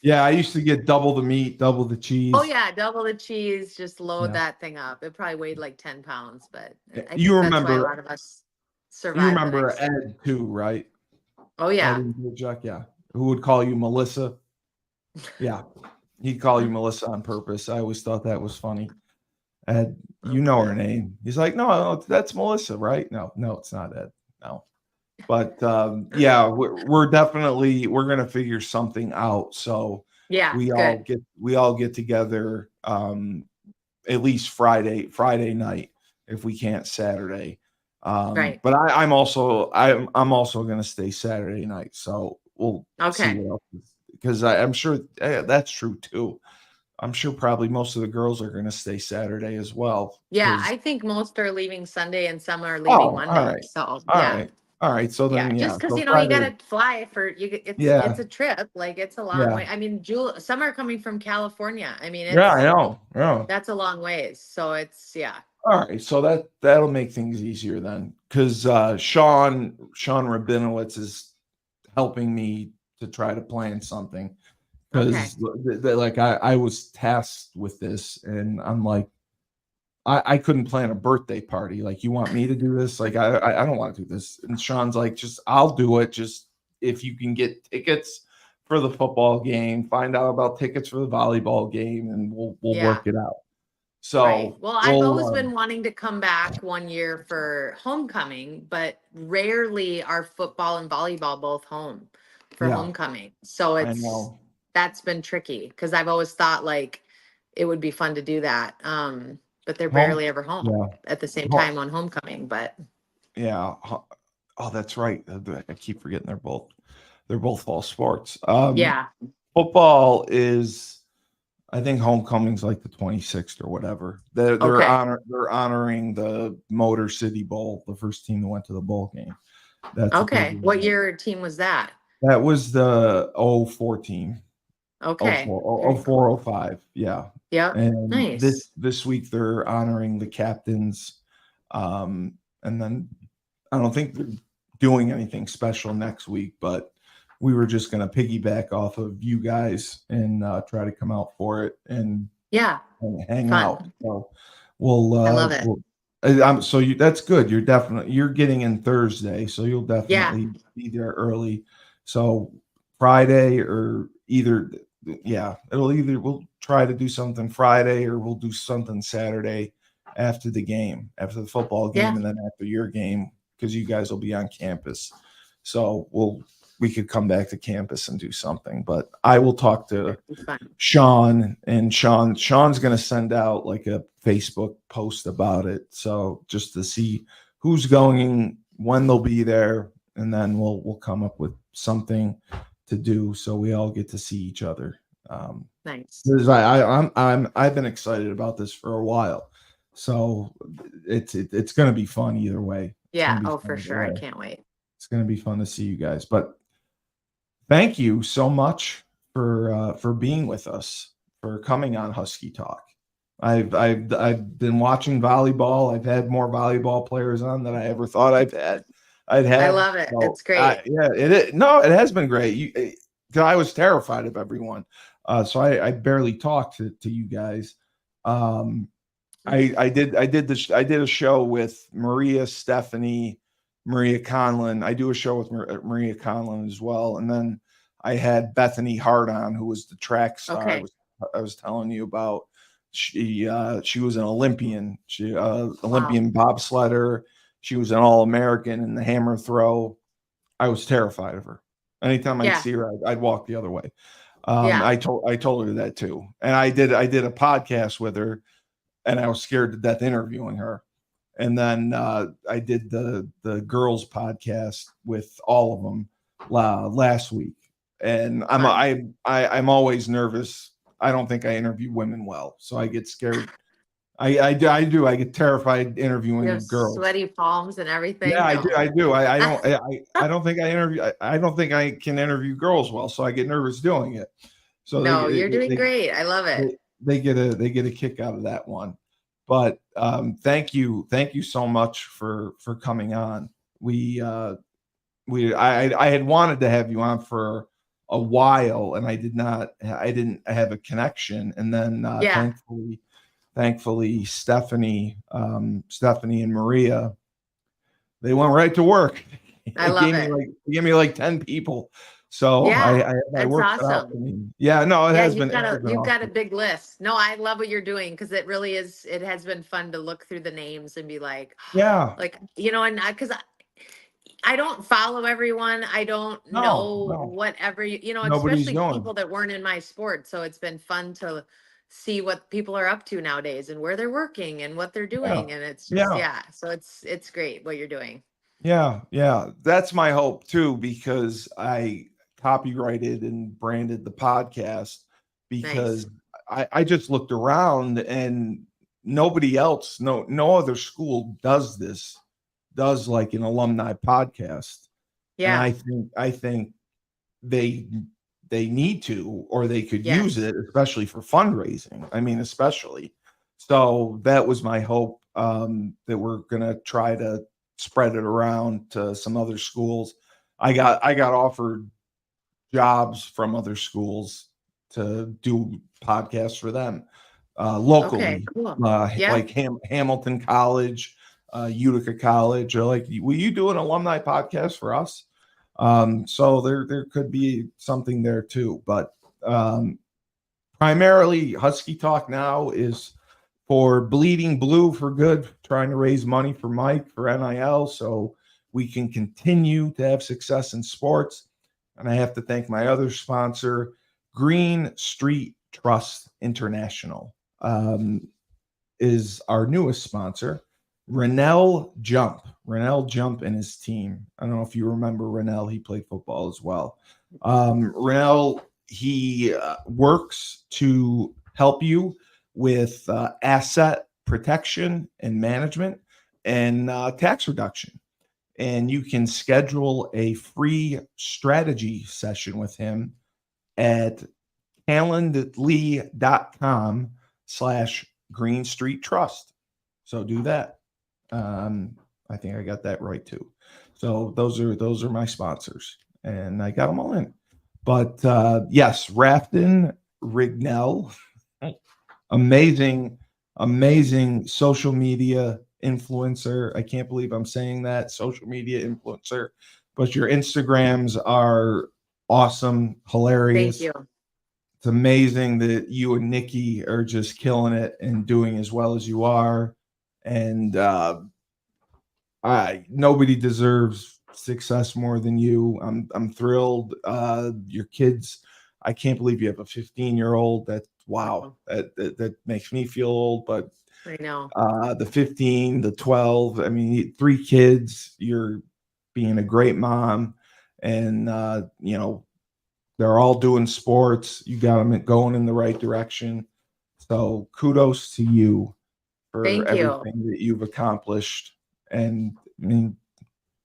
Yeah. I used to get double the meat, double the Oh cheese. yeah, double the cheese, just load Yeah. that thing up. It probably weighed like 10 pounds, but I You think that's why a remember lot of us you survived the remember next day. Ed too, right? Oh Ed yeah. and Jack, yeah. Who would call you Melissa? Yeah. He'd call you Melissa on purpose. I always thought that was funny. Ed, Oh you know her boy. name. He's like, no, that's Melissa, right? No, it's not Ed. No. But yeah, we're gonna figure something out. So Yeah, good. we all get together at least Friday night if we can't Saturday. Right. But I'm also gonna stay Saturday night. So we'll see Okay. what else because I'm sure that's true too. I'm sure probably most of the girls are gonna stay Saturday as well. Yeah, Because I think most are leaving Sunday and some are leaving oh, Monday. So all yeah. right, all right. So Yeah, then just yeah, because so you Friday, gotta fly for it's yeah, a trip, like it's a long yeah. way. I mean, some are coming from California. I mean, Yeah, I know. Yeah. that's a long ways. So it's yeah. All right. So that'll make things easier then. Because Sean Rabinowitz is helping me to try to plan something. Okay. Because like I was tasked with this and I'm like, I couldn't plan a birthday party. Like, you want me to do this? Like, I don't want to do this. And Sean's like, just I'll do it. Just if you can get tickets for the football game, find out about tickets for the volleyball game, and we'll Yeah. work it out. Right. So Well, I've we'll always been wanting to come back one year for homecoming, but rarely are football and volleyball both home for yeah, homecoming. So I know. that's been tricky because I've always thought like it would be fun to do that. But they're Home, barely ever home yeah, at the same ho- time on homecoming. But yeah. Oh, that's right. I keep forgetting they're both. they're both fall sports. Yeah. Football is, I think homecoming's like the 26th or whatever. They're Okay. honoring the Motor City Bowl, the first team that went to the bowl game. That's what they're Okay. What doing. year team was that? That was the '04 team. Oh Okay. four, oh Very four, cool. oh five, yeah. Yep. And Nice. this week they're honoring the captains, and then I don't think they're doing anything special next week, but we were just going to piggyback off of you guys and try to come out for it and Yeah. hang out. Fun. So we'll, I love it. that's good. You're getting in Thursday, so you'll Yeah. definitely be there early. So Friday or either, yeah, we'll try to do something Friday or we'll do something Saturday after the game, after the football game, Yeah. and then after your game, because you guys will be on campus. So we could come back to campus and do something. But I will talk to Fun. Sean, and Sean's going to send out like a Facebook post about it. So just to see who's going, when they'll be there, and then we'll come up with something to do so we all get to see each other. Nice. I've been excited about this for a while, so it's going to be fun either way. Yeah. Oh, for sure. I can't wait. It's going to be fun to see you guys. But thank you so much for being with us, for coming on Husky Talk. I've been watching volleyball. I've had more volleyball players on than I ever thought I'd had. I love it. So, It's great. it has been great. I was terrified of everyone. So I barely talked to you guys. I did a show with Maria, Stephanie, Maria Conlon. I do a show with Maria Conlon as well. And then I had Bethany Hart on, who was the track star Okay. I was telling you about. She was an Olympian. She Olympian bobsledder. She was an All-American in the hammer throw. I was terrified of her. Anytime I'd see her, I'd walk the other way. I told her that too. And I did a podcast with her, and I was scared to death interviewing her. And then I did the girls podcast with all of them last week. And I'm always nervous. I don't think I interview women well, so I get scared. I do. I get terrified interviewing girls. Sweaty palms and everything. Yeah, I do. I don't think I don't think I can interview girls well, so I get nervous doing it. So you're doing great. I love it. They get a kick out of that one. But thank you so much for coming on. I had wanted to have you on for a while, and I didn't have a connection, and then thankfully Stephanie and Maria, they went right to work. I love it. They gave me like 10 people. So I worked awesome. it out for me. Yeah, no, it has been. You've got a big list. No, I love what you're doing, because it really is. It has been fun to look through the names and be like, and because I don't follow everyone. I don't know whatever, especially people that weren't in my sport. So it's been fun to see what people are up to nowadays and where they're working and what they're doing. And it's just, so it's great what you're doing. Yeah. That's my hope too, because I copyrighted and branded the podcast, because I just looked around and nobody else, no other school does like an alumni podcast. Yeah. And I think they need to, or they could use it, especially for fundraising. I mean, especially. So that was my hope, that we're going to try to spread it around to some other schools. I got offered jobs from other schools to do podcasts for them locally. Okay, cool. Like Hamilton College, Utica College, or like, will you do an alumni podcast for us? So there could be something there too, but primarily Husky Talk now is for Bleeding Blue for Good, trying to raise money for Mike for NIL so we can continue to have success in sports. And I have to thank my other sponsor, Green Street Trust International, is our newest sponsor. Rignell Jump and his team. I don't know if you remember Rignell. He played football as well. Rignell, he works to help you with asset protection and management and tax reduction. And you can schedule a free strategy session with him at calendly.com/Green Street Trust. So do that. I think I got that right too. So those are my sponsors, and I got them all in. But yes, Raftyn Rignell, amazing social media influencer. I can't believe I'm saying that, social media influencer. But your Instagrams are awesome, hilarious. Thank you. It's amazing that you and Nikki are just killing it and doing as well as you are. And nobody deserves success more than you. I'm thrilled. Your kids, I can't believe you have a 15-year-old. That's wow. That makes me feel old, but I know. the 15, the 12, I mean, 3 kids, you're being a great mom, and they're all doing sports. You got them going in the right direction. So kudos to you for Thank you. everything that you've accomplished. And I mean,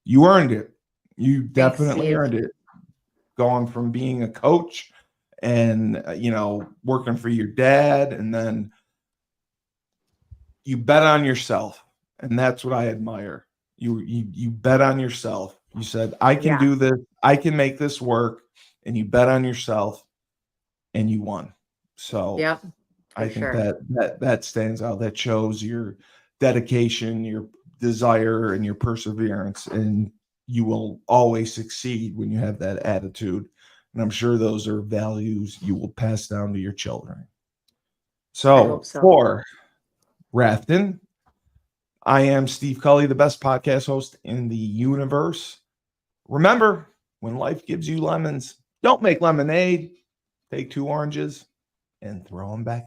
you earned it. You definitely Steve. earned it. Going from being a coach and, working for your dad, and then you bet on yourself. And that's what I admire. You bet on yourself. You said, I can do this. I can make this work. And you bet on yourself and you won. So yep, I think that stands out. That shows your dedication, your desire, and your perseverance. And you will always succeed when you have that attitude. And I'm sure those are values you will pass down to your children. So for Raftyn, I am Steve Cully, the best podcast host in the universe. Remember, when life gives you lemons, don't make lemonade. Take 2 oranges and throw them back